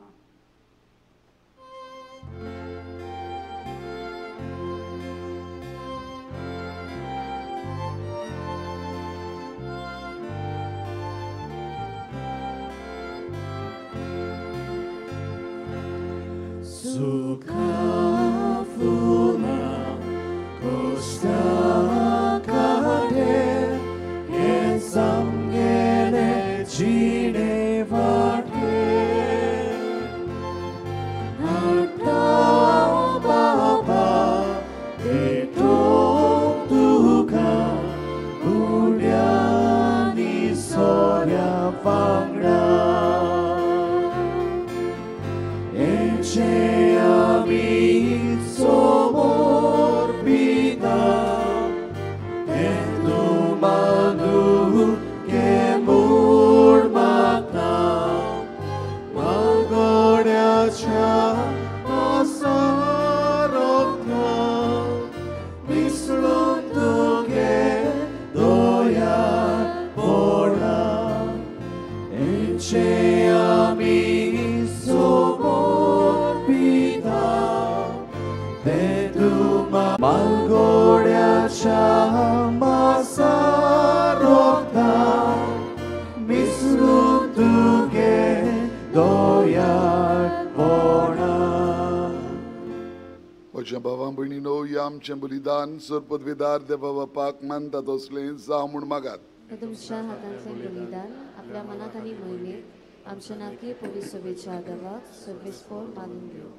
भावां भयणीनो, या आमचें बलिदान सर पदवेदार देवा बापाक मानतात असलें जावं म्हूण मागात.
तुमच्या हातांतलें बलिदान आपल्या मनात आनी मोहिमेत आमच्या नाकी पोलीस सभेच्या देवाक सर्वेस्पोर मानून घेऊ.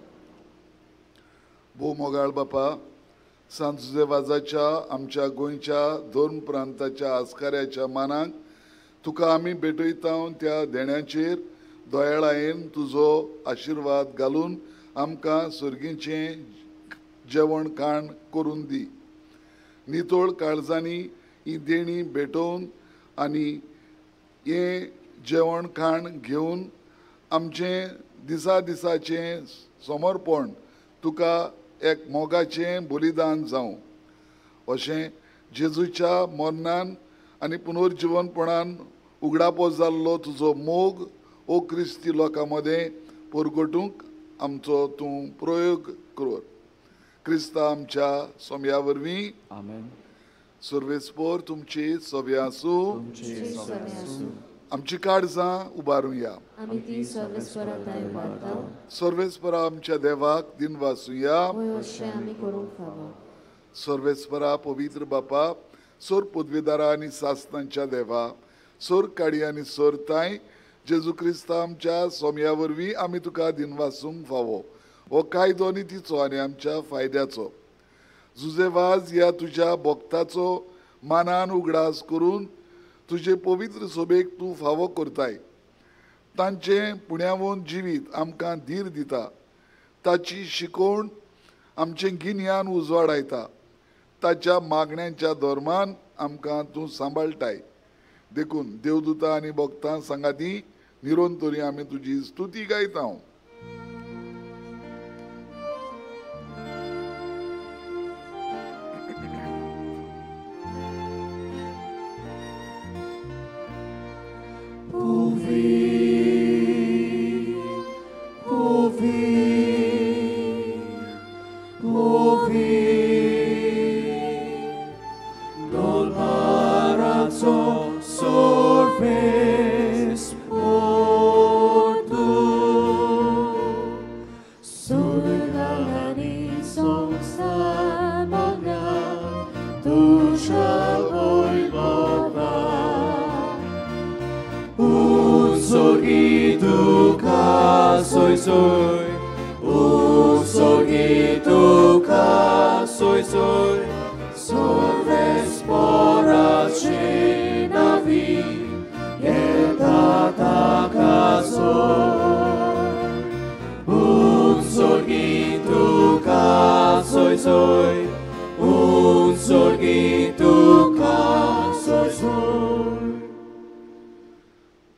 भोव मोगाळ बापा, सांजुजेवाजाच्या आमच्या गोंयच्या दोन प्रांताच्या आस्काऱ्याच्या मानाक तुका आमी भेटयता त्या देण्याचेर दोयाळायेन तुजो आशिर्वाद घालून आमकां सर्गीचें जेवण खाण करून दी. नितोळ काळजांनी ही देणी भेटोवन आनी हे जेवण खाण घेवन आमचें दिसा दिसाचें समर्पण तुका एक मोगाचें बलिदान जावं. अशें जेजूच्या मरणान आनी पुनर्जीवनपणान उगडापो जाल्लो तुजो मोग ओ क्रिस्ती लोकां मदें परगटूंक आमचो तूं प्रयोग कर. क्रिस्ता आमच्या सोम्या वरवीं.
आमेन.
सर्वेस्पोर तुमची सव्या आसूं. आमची काळजां उबारुया.
आमी ती सर्वेस्परांताय उबारता.
सर्वेस्परा आमच्या देवाक दिन वासुया.
अशें आमी करूंक फावो.
सर्वेस्परा पवित्र बापा, सोर पदवेदारा आनी सासणांच्या देवा, सोर काडी आनी सोर ताय, जेजू क्रिस्ता आमच्या सोम्या वरवीं आमी तुका दिन वासूंक फावो. हो कायदो नितीचो आनी आमच्या फायद्याचो. जुजेवाज ह्या तुज्या भक्ताचो मानान उगडास करून तुजे पवित्र सोबेक तूं फावो करताय. तांचें पुण्यावून जिवीत आमकां धीर दिता. ताची शिकोवण आमचें गिन्यान उजवाडायता. ताच्या मागण्यांच्या धर्मान आमकां तूं सांबाळटाय. देखून देवदूतां आनी भक्तां सांगाती निरोंतरी आमी तुजी स्तुती गायता.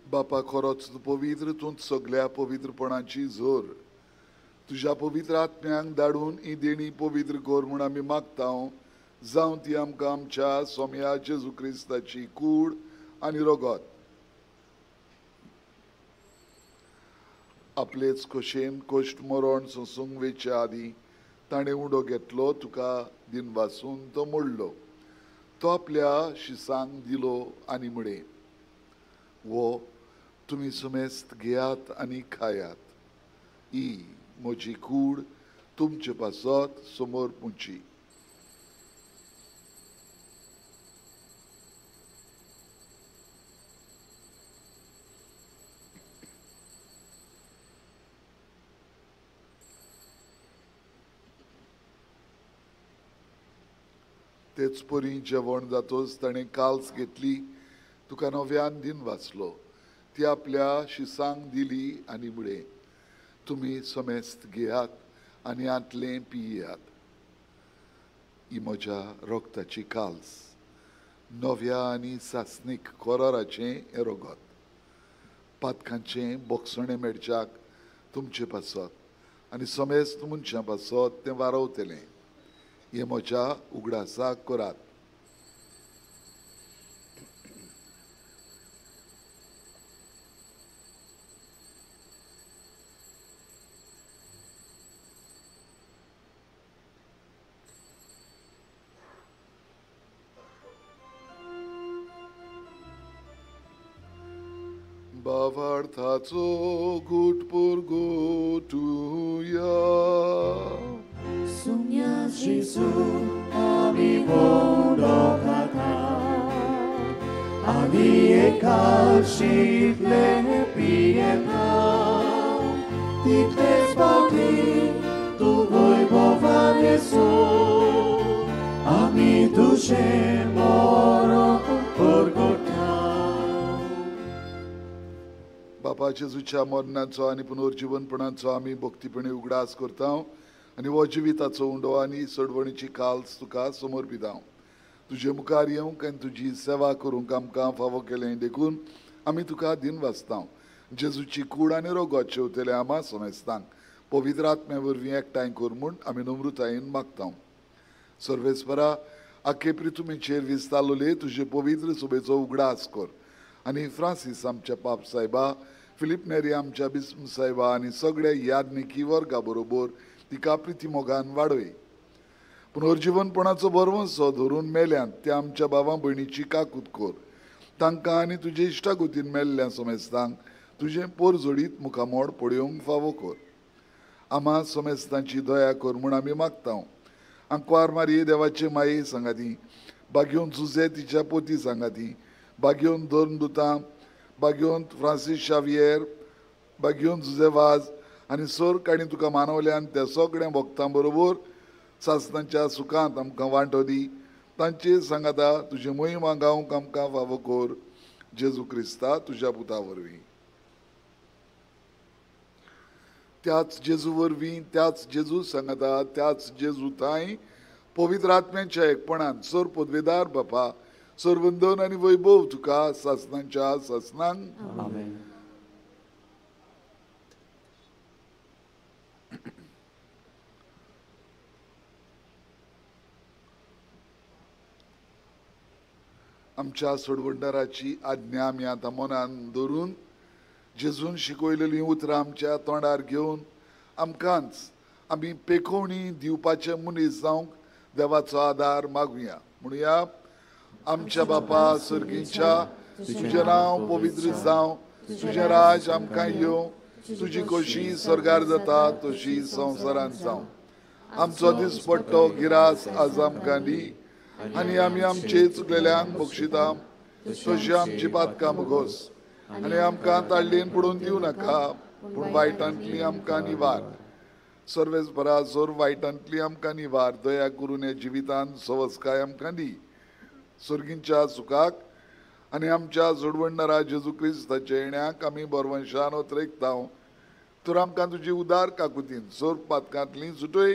बापा खरोच तूं पवित्र, तूं सगळ्या पवित्रपणाची जोर. तुज्या पवित्र आत्म्यांक धाडून ही देणी पवित्र कर म्हूण आमी मागता. जावं ती आमकां आमच्या सोम्या जेजू क्रिस्ताची कूड आनी रगत. आपलेच कशेन कश्ट मरण सोंसूंक वेच्या आदी ताणें उडो घेतलो, तुका दिनवासून तो मोडलो. तो आपल्या शिसांक दिलो आनी म्हणे, वो तुमी सुमेस्त घेयात आनी खायात. ही म्हजी कूड तुमचे पासत समोर पुंची. तेच परी जेवण जातोच ताणें काल्स घेतली, तुका नव्यान दिन वाचलो. ती आपल्या शिसांक दिली आनी म्हळे, तुमी समेस्त घेयात आनी आंतले पियेयात. ही म्हज्या रोगताची काल्स, नव्या आनी सासणीक कोराराचें हें रगत. पातकांचें बोगसणें मेळच्याक तुमचे पासत आनी समेस्त मनशां पासत तें वारवतलें. हे म्हज्या उगडासाक करात. भावार्थाचो घुटपूर गोठुया.
Sumia Jesu, ami vondo kata, ami ekashit le pieta, tikles bauti, tu voi bovaneso, ami duše moro porgota.
बापा जेजूच्या मरणाचो आनी पुनर्जीवनपणाचो आमी भक्तीपणे उगडास करता आनी हो जिविताचो उंडो आनी सडवणीची काल्स तुका समर्पिता. तुजे मुखार येवंक आनी तुजी सेवा करूंक आमकां फावो केलें देखून आमी तुका दिन वाचता. जेजूची कूड आनी रगत शेवतले आमा समेस्तांक पवित्र आत्म्या वरवीं एकठांय कर म्हूण आमी नम्रतायेन मागता. सर्वेस्परा आख्खे पृथ्वीचेर विस्तारलोले तुजे पवित्र सुबेचो उगडास कर आनी फ्रांसीस आमच्या पाप सायबा, फिलीप नेरी आमच्या बिस्म सायबा आनी सगळ्या यादनिकी वर्गा बरोबर तिका प्रिती मोगान वाडय. पुनर्जीवनपणाचो बरवंसो धरून मेल्यांत त्या आमच्या भावां भयणीची काकूत कर. तांकां आनी तुजे इश्टागोतीन मेल्ल्या समेस्तांक तुजें पोरजोडीत मुखामोड पळयोवंक फावो कर. आमा समेस्तांची दया कर म्हूण आमी मागता. आंकवार मारये देवाचे माये सांगाती, बागेवन झुजे तिच्या पोती सांगाती, बागेवन दोन दुतां, बागेवन फ्रांसीस शावियर, बागेवन झुजे वाज आनी सोर काणी तुका मानवल्यान त्या सगळ्या भक्तां बरोबर सासणाच्या सुखांत आमकां वांटो दी. तांचे सांगाता तुजे मोहिमा गावंक आमकां फावो कर. जेजू क्रिस्ता तुज्या पुता वरवीं. त्याच जेजू वरवीं, त्याच जेजू सांगाता, त्याच जेजू ताई पवित्र आत्म्याच्या एकपणान सर पदवेदार बापा सर्वंदन आणि वैभव तुका सासनांच्या सासनांक.
आमेन.
आमच्या सोडवणदाराची आज्ञा आमी आतां मनान दवरून जेजून शिकयलेली उतरां आमच्या तोंडार घेवन आमकांच आमी पेखोवणी दिवपाचे मनीस जावंक देवाचो आदार मागुया. म्हणुया, आमच्या बापा सर्गीच्या, तुजें नांव पवित्र जावं, तुजें राज आमकां येवं, तुजी खोशी स्वर्गार जाता तशी संवसारांत जावं. आमचो दिसपट्टो गिरास आज आमकां दी, आनी आमी आमचे चुकलेल्यांक बक्षिता तशी आमची पातकां मुगोस, आनी आमकां ताळ्ळेन पडून दिवं नाका, पूण वायटांतली आमकां निवार. सर्वेस्परासोर वायटांतली आमकां निवार. दया करून हे जिवितांत सवस्काय आमकां दी, सर्गींच्या सुखाक आनी आमच्या जोडवणदारा जेजू क्रिस्ताच्या येण्याक आमी बरवंशान वतरेकता. तर आमकां तुजी उदार काकुतीन सोर पातकांतली सुटय,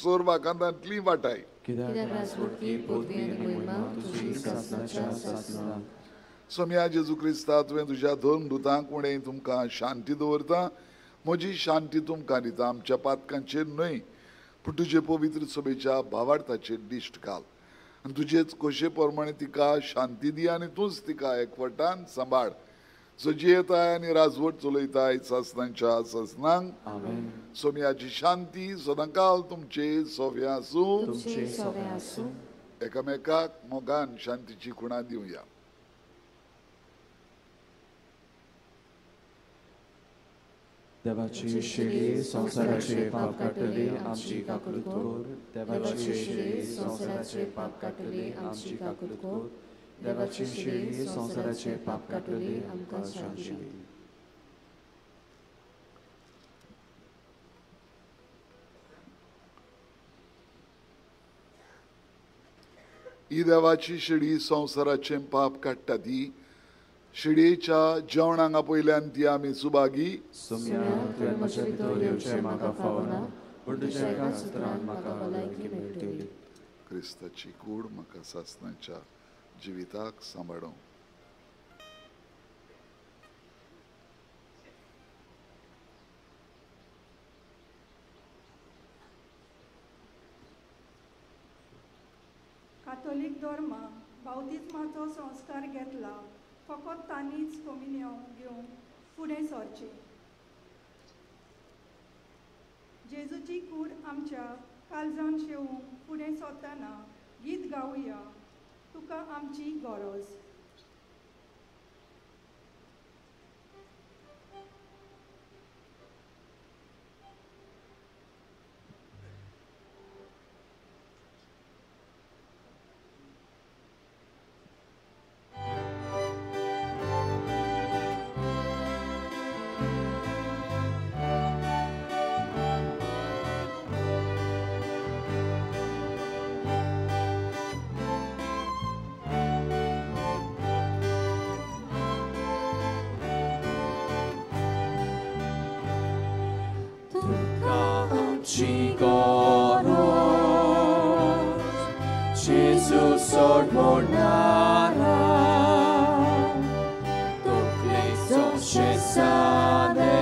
सोर वाकांतांतली वाटाय. सोम्या जेजू क्रिस्ता, तुवें तुज्या दोन दुतांक उणें तुमकां शांती दवरता. म्हजी शांती तुमकां दिता. आमच्या पातकांचेर न्हय, पूण तुजे पवित्र सभेच्या भावार्थाचेर दिश्ट घाल, आनी तुजेच खोशे प्रमाणे तिका शांती दी, आनी तूंच तिका एकवटान सांबाळ. सजी येताय आनी राजवट चलयताय सासनांच्या सासनांक. सोम्याची शांती सदांकाल तुमचे सोबे आसूं. एकामेकाक मोगान शांतीची खुणा दिवया.
देवाची शिडी संसाराचे पाप काटले आमची काकूट कोर. देवाची शिडी संसाराचे पाप काटले आमची काकूट कोर. देवाची शिडी संसाराचे पाप काटले आमकां शांती दी.
ही देवाची शिडी संसाराचे पाप काडटा ती. शिडयेच्या जेवणांक पयल्यान ती आमी सुभागी.
सोम्या, तुवें म्हजे भितर येवचें म्हाका फावना, पूण तुज्या एका सुत्रान म्हाका भलायकी मेळटली.
क्रिस्ताची कूड म्हाका सासनांच्या जिविताक सांबाळूं.
कातोलीक धर्म बावतिस्माचो संस्कार घेतला, फकत तांनीच कम्युनियन घेवन फुडें सरचें. जेजूची कूड आमच्या काळजांत शेवूंक फुडें सरतना गीत गावया, तुका आमची गरज.
Jesus ordonará tu creação cessade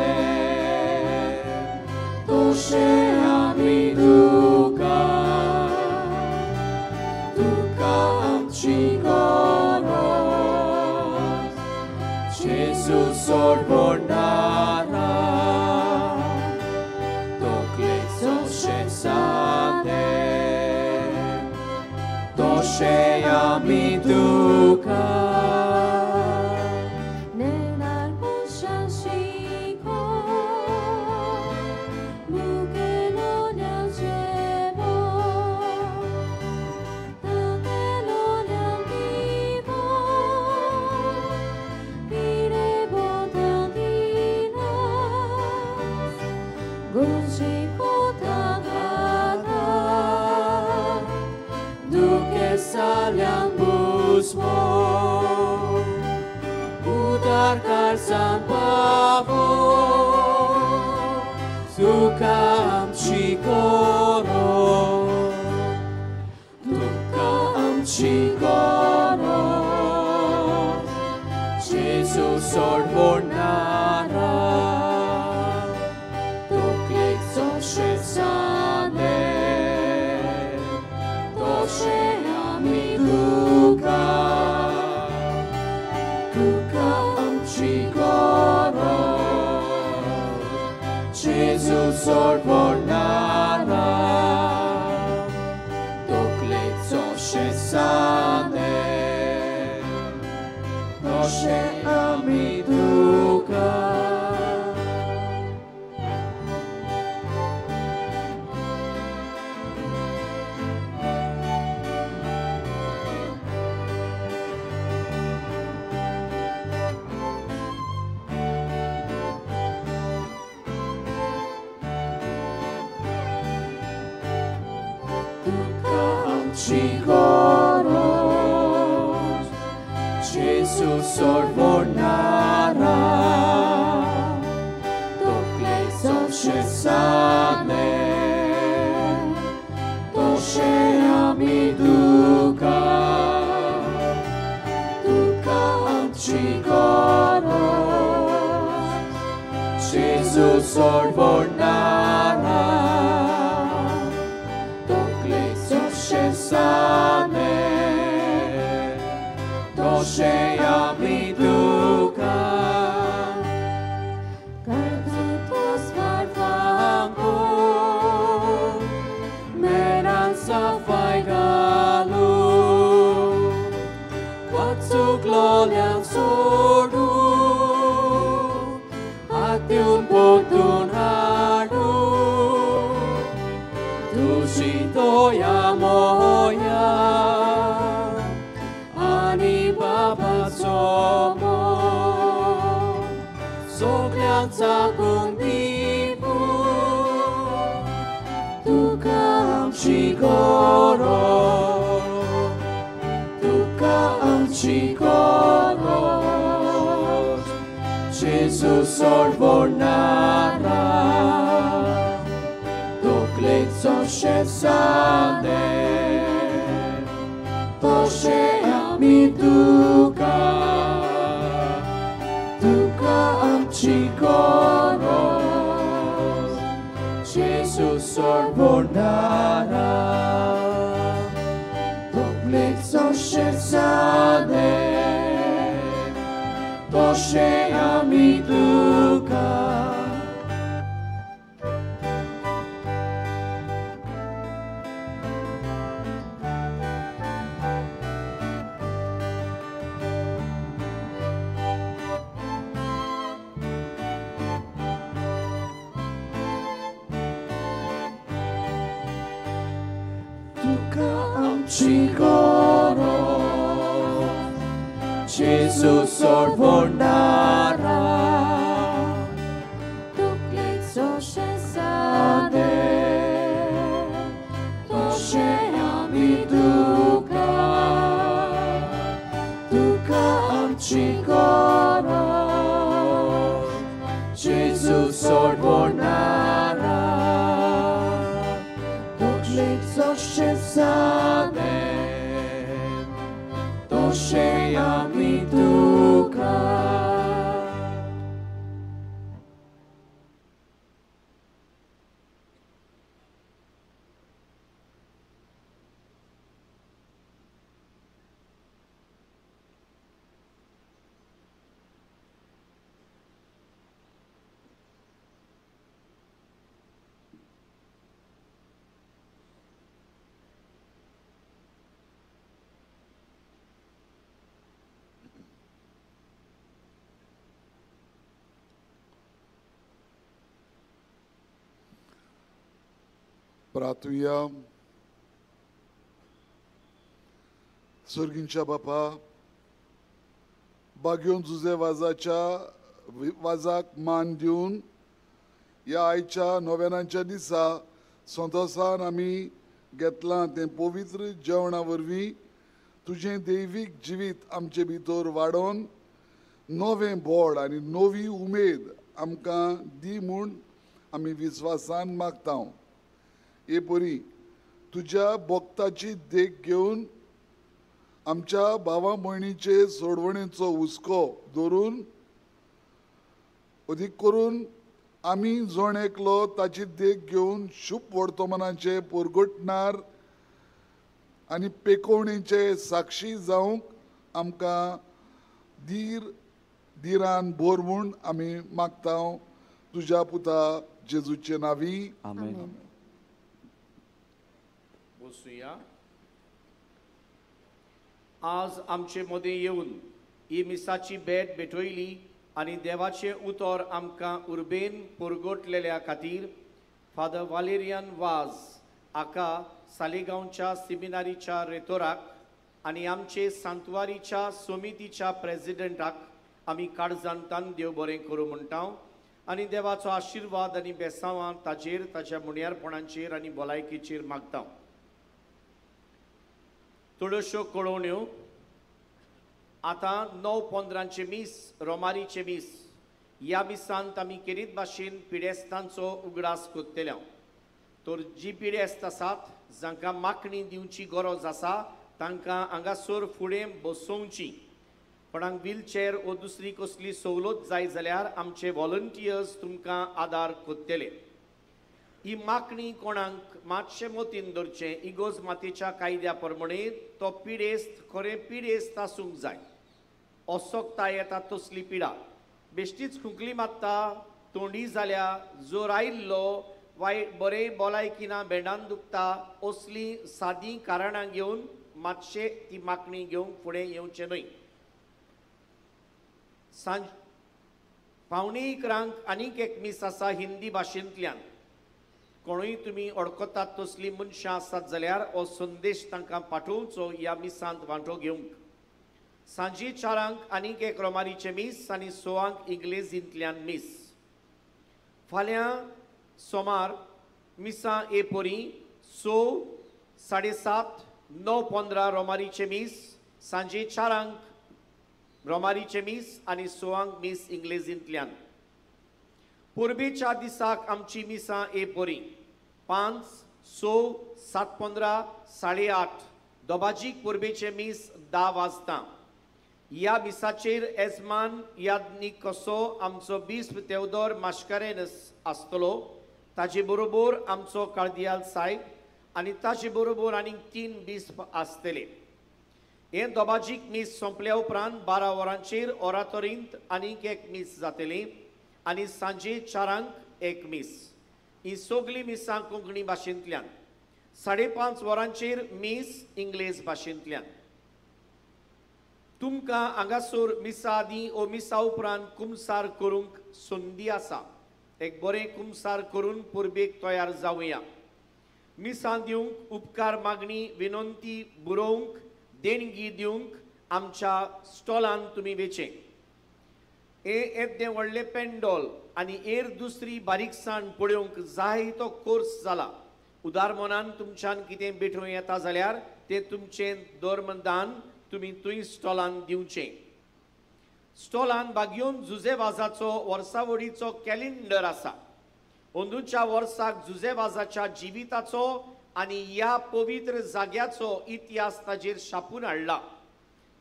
tu sheami duka amchi goros Jesus ordonará tu creação cessade Sheami duka
내날 보샤시고 무게로 냐제보 땅에로 냥기보 비례보다 디나 군시보다 가다 Salyang busmo Udar karsan pavo Sukam chikoro Tukam chikoro
Gesù sorbornara, dokleco szesane, nosze amiduka. Cigoros, Jesus sorbornara, dokleco szesane, nosze amiduka, duka cigoros, Jesus sorbornara, Sane, nosze amiduka, Kartutos varvango, meran safaigalu, quatsu gloriam sordu, atium potun haru, Tushitoya moya, ani baba somo, soglianza condivu, tukam chigoro, Jesus sorbornara. Dokleco szesane, nosze amiduka, duka amchikoros, Jesus sorbornara. Dokleco szesane, nosze amiduka. Cigoros, Jesus sorbornara, dokleco szesane, nosze amiduka, duka amchikoros, Jesus sorbornara, dokleco szesane, nosze amiduka.
प्रार्थूया. स्वर्गींच्या बापा, बागेवन तुझे वाजाक मान दिवन ह्या आयच्या नोवेनांच्या दिसा संतोषान आमी घेतलां तें पवित्र जेवणा वरवीं तुजें दैवीक जिवीत आमचे भितर वाडोवन नवें बोड आनी नवी उमेद आमकां दी म्हूण आमी विस्वासान मागता. हे परी तुज्या भक्ताची देख घेवन आमच्या भावा भयणीचे सोडवणेचो हुस्को धरून अदीक करून आमी जोण एकलो ताची देख घेवन शुभ वर्तमानाचे परगटणार आनी पेकोवणेचे साक्षी जावंक आमकां धीरान भर म्हूण आमी मागता. तुझ्या पुता जेजूचे नावी
आमेन.
बसूया. आज आमचे मदें येवन ही मिसाची भेट भेटयली आनी देवाचे उतर आमकां उर्बेन पुरगोटलेल्या खातीर फादर वालेरियन वाज हाका सालेगांवच्या सेमिनारीच्या रेतोराक आनी आमचे सांतवारीच्या समितीच्या प्रेसिडेंटाक आमी काळजांतान देव बरें करूं म्हणटा आनी देवाचो आशिर्वाद आनी बेसांवां ताचेर ताच्या मुण्यारपणांचेर आनी भलायकेचेर मागता. थोड्योश्यो कळोवण्यो. आतां 9/15 मीस रोमारीचे मीस ह्या मिसांत आमी केरीत भाशेन पिडेस्तांचो उगडास कोत्तेल्या. तर जी पिडेस्त आसात जांकां मागणी दिवची गरज आसा तांकां हांगासर फुडें बसोवची. कोणाक व्हीलचेअर वो दुसरी कसली सवलत जाय जाल्यार आमचे व्हॉलंटियर्स तुमकां आदार कोत्तेले. ही मागणी कोणाक मातशें मतीन धरचें. इगोज मातेच्या कायद्या प्रमाणे तो पिडेस्त खरें पिडेस्त आसूंक जाय. असोकता येता तसली पिडा बेश्टीच खुंकली मारता, तोंडी जाल्या, जोर आयिल्लो, वायट बरें भलायकी ना, भेंडान दुखता, असली सादी कारणां घेवन मातशें ती मागणी घेवंक फुडें येवचें न्हय. सांज 11:15 आनीक एक मीस आसा हिंदी भाशेंतल्यान. कोणूय तुमी अडकतात तसली मनशां आसात जाल्यार हो संदेश तांकां पाठोवचो ह्या मिसांत वांटो घेवंक. सांजे 4:00 आनीक एक रोमारीचे मीस आनी 6:00 इंग्लेजींतल्यान मीस. फाल्यां सोमार मिसां एपोरी 6, 7:30, 9:15 रोमारीचे मीस, सांजे 4:00 रोमारीचे मीस आनी 6:00 मीस इंग्लेजींतल्यान. पुर्बेच्या दिसाक आमची मिसां एपोरी 5, 6, 7:15, 8:30 दोबाजीक पुर्बेचे मीस 10 वाजता. ह्या मिसाचेर येजमान यादनिकसो आमचो बिस्प तेवदोर मास्कारेनस आसतलो. ताचे बरोबर आमचो कार्दियाल साहेब आनी ताचे बरोबर आनीक 3 बिस्प आसतले. हे दोबाजीक मीस सोंपल्या उपरांत 12 वरांचेर ओरातोरींत आनीक एक मीस जातली आनी सांजे 4:00 एक मीस. ही सगळी मिसां कोंकणी भाशेंतल्यान. 5:30 वरांचेर मीस इंग्लीश भाशेंतल्यान. तुमकां हांगासर मिसा आदीं ओ मिसा उपरांत कुमसार करूंक संदी आसा. एक बरें कुमसार करून पुर्बेक तयार जावया. मिसां दिवंक, उपकार मागणी, विनंती बरोवंक, देणगी दिवंक आमच्या स्टॉलान तुमी वेचें. येदें व्हडलें पेंडॉल आनी एर दुसरी बारीकसाण पळोवंक जाय तो कोर्स जाला. उदार मनान तुमच्यान कितें भेटूं येता जाल्यार तें तुमचें धर्मदान तुमी थंय स्टॉलान दिवचें. स्टॉलान बागयोन जुजेवाजाचो वर्सावळीचो कॅलेंडर आसा. अंदूच्या वर्साक जुजेवाजाच्या जिविताचो आनी ह्या पवित्र जाग्याचो इतिहास ताजेर छापून हाडला.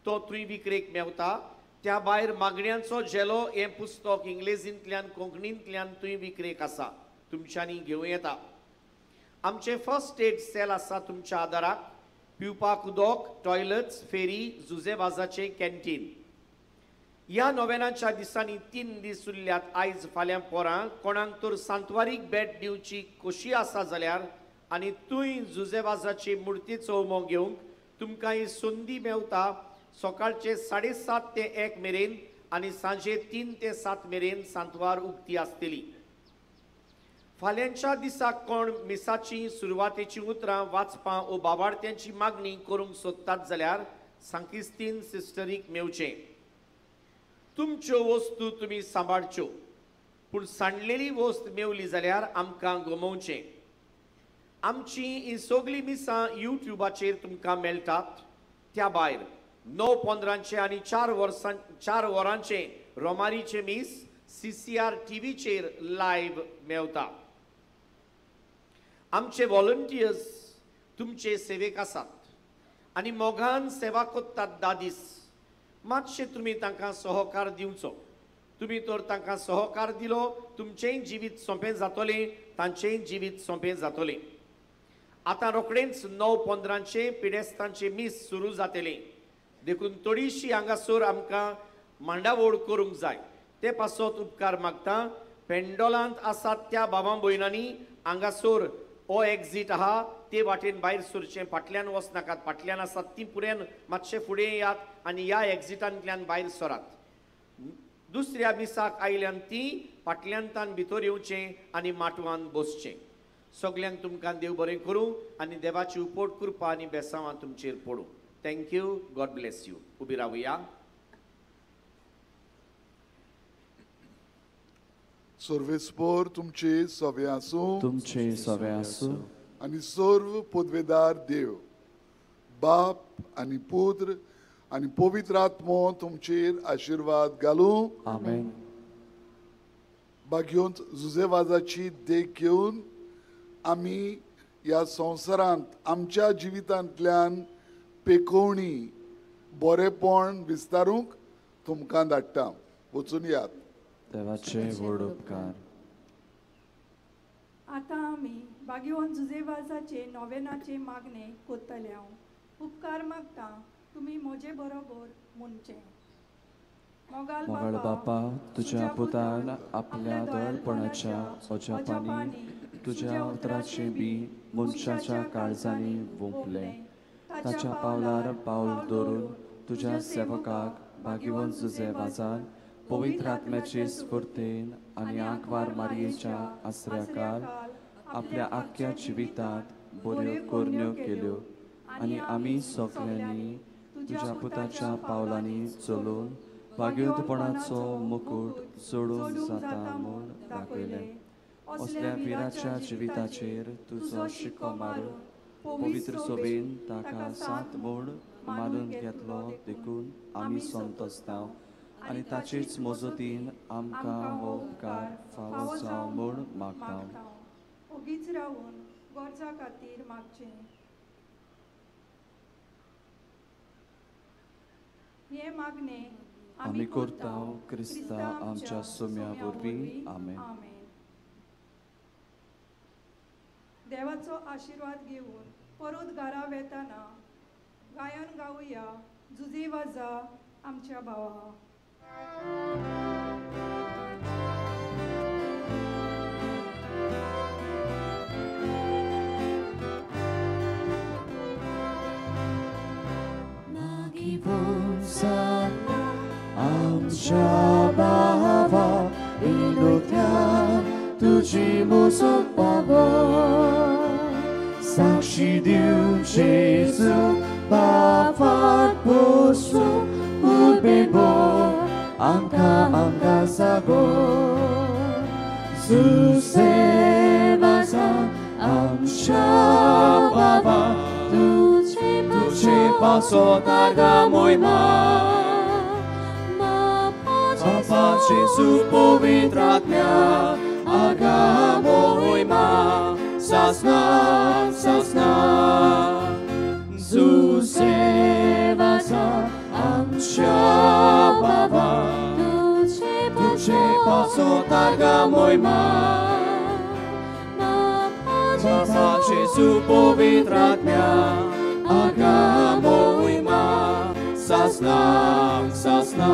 तो थंय विक्रेक मेवता. त्या भायर मागण्यांचो झेलो हें पुस्तक इंग्लेजींतल्यान कोंकणींतल्यान थंय विक्रेक आसा. तुमच्यांनी घेवं येता. आमचे फर्स्ट एड सेल आसा तुमच्या आदाराक. पिवपाक उदक, टॉयलेट्स, फेरी, जुजेवाजाचें कॅन्टीन. ह्या नोवेनाच्या दिसांनी 3 दीस उरल्यात. आयज फाल्यां पोरां कोणाक तर सांतवारीक भेट दिवची कशी आसा जाल्यार आनी थंय जुजेवाजाची मुर्तीचो उमो घेवंक तुमकां ही संदी मेवता. सकाळचे 7:30 ते 1 मेरेन आनी सांजे 3 ते 7 मेरेन सांतवार उक्ती आसतली. फाल्यांच्या दिसाक कोण मिसाची सुरवातेची उतरां वाचपां ओ बाबार्थ्यांची मागणी करूंक सोदतात जाल्यार सांकिस्तीन सिस्टरीक मेवचें. तुमच्यो वस्तू तुमी सांबाळच्यो, पूण सांडलेली वस्त मेवली जाल्यार आमकां गमोवचें. आमची ही सगळी मिसां यूट्यूबाचेर तुमकां मेळटात. त्या भायर 9:15 आनी 4 वरांचे रोमारीचे मीस CCR टीव्हीचेर लायव्ह मेवता. आमचे व्हॉलंटियर्स तुमचे सेवेक आसात आनी मोगान सेवा कोत्तात 10 दीस. मातशें तुमी तांकां सहकार दिवचो. तुमी तर तांकां सहकार दिलो तुमचेंय जिवीत सोंपें जातलें, तांचेंय जिवीत सोंपें जातलें. आतां रोखडेंच 9:15 पिडेस्तांचे मीस सुरू जातलें. देखून थोडीशी हांगासर आमकां मांडावळ करूंक जाय. ते पासत उपकार मागता. पेंडोलांत आसात त्या बाबा भयणांनी हांगासर हो एग्जीट आहा ते वाटेन भायर सरचें, फाटल्यान वचनाकात, फाटल्यान आसात ती फुडें मातशे फुडें यात आनी ह्या एग्जिटांतल्यान भायर सरात. दुसऱ्या मिसाक आयल्यान ती फाटल्यान भितर येवचें आनी माटवान बसचें. सगल्यांक तुमकां देव बरें करूं आनी देवाची उपोट कृपा आनी बेसांवां तुमचेर पडूं. थँक्यू. God bless you. उबी रावुया.
सर्वेस्पोर तुमचे सवे आसूं,
तुमचे सवे आसूं
आनी सर्व पदवेदार देव बाप आनी पुत्र आनी पवित्र आत्मो तुमचेर आशिर्वाद घालूं.
आमेन.
भाग्योंत जुजेवाजाची देख घेवन आमी ह्या संवसारांत आमच्या जिवितांतल्यान पेखोवणी बरेपण विस्तारूंक तुमकां धाडटा. वचून यात.
देवाचे व्हड उपकार.
आतां आमी भाग्यवान जुजेवाजाचे नोवेनाचे मागणे कोत्तले. हांव उपकार मागता तुमी म्हजे बरोबर म्हणचें. मोगाल
बापा, तुझ्या पुतान आपल्या दळपणाच्या ओजापांनी तुझ्या उतराचे बी मनशाच्या काळजांनी वोंपले. ताच्या पावलार पावल दवरून तुझ्या सेवकाक भाग्यवान जुजेवाजान पवित्र आत्म्याचे स्फूर्तेन आनी आंकवार मारयेच्या आश्रयाखाल आपल्या आख्या जिवितांत बऱ्यो कोरण्यो केल्यो आनी आमी सगल्यांनी तुझ्या पुताच्या पावलांनी चलून भाग्योतपणाचो मुकुट सोडून जाता म्हूण दाखयलें. असल्या विराच्या जिविताचेर तुजो शिक्को मारून पवित्र सोबेन ताका सांत म्हूण मानून घेतलो देखून आमी संतोसता आनी ताचेच मजतीन आमकां हो उपकार फावो जावं म्हूण मागता.
ओगीच रावून गरजा खातीर मागचें. हे मागणे
आमी करता क्रिस्ता आमच्या सोम्या वरवीं. आमेन.
देवाचो आशिर्वाद घेवन परत घरा वेताना गायन गावया जुजेवाजा आमच्या भावा.
आमच्या भावा इलोत्यान तुजी मोजूक पावो. साक्षी दिवं जेजू बापात बसून उबेगो आमकां जागो. जुजेवाजा आमच्या भावा तुझे पासो तागा मोयमा. Papa Jesu pavitra आत्म्या आगा मोहिमा सासना सासना. जुजेवाजा आमच्या भावा तुझे पासो तागा मोहिमा. Papa Jesu pavitra आत्म्या आगा मोहिमा सासना सासना.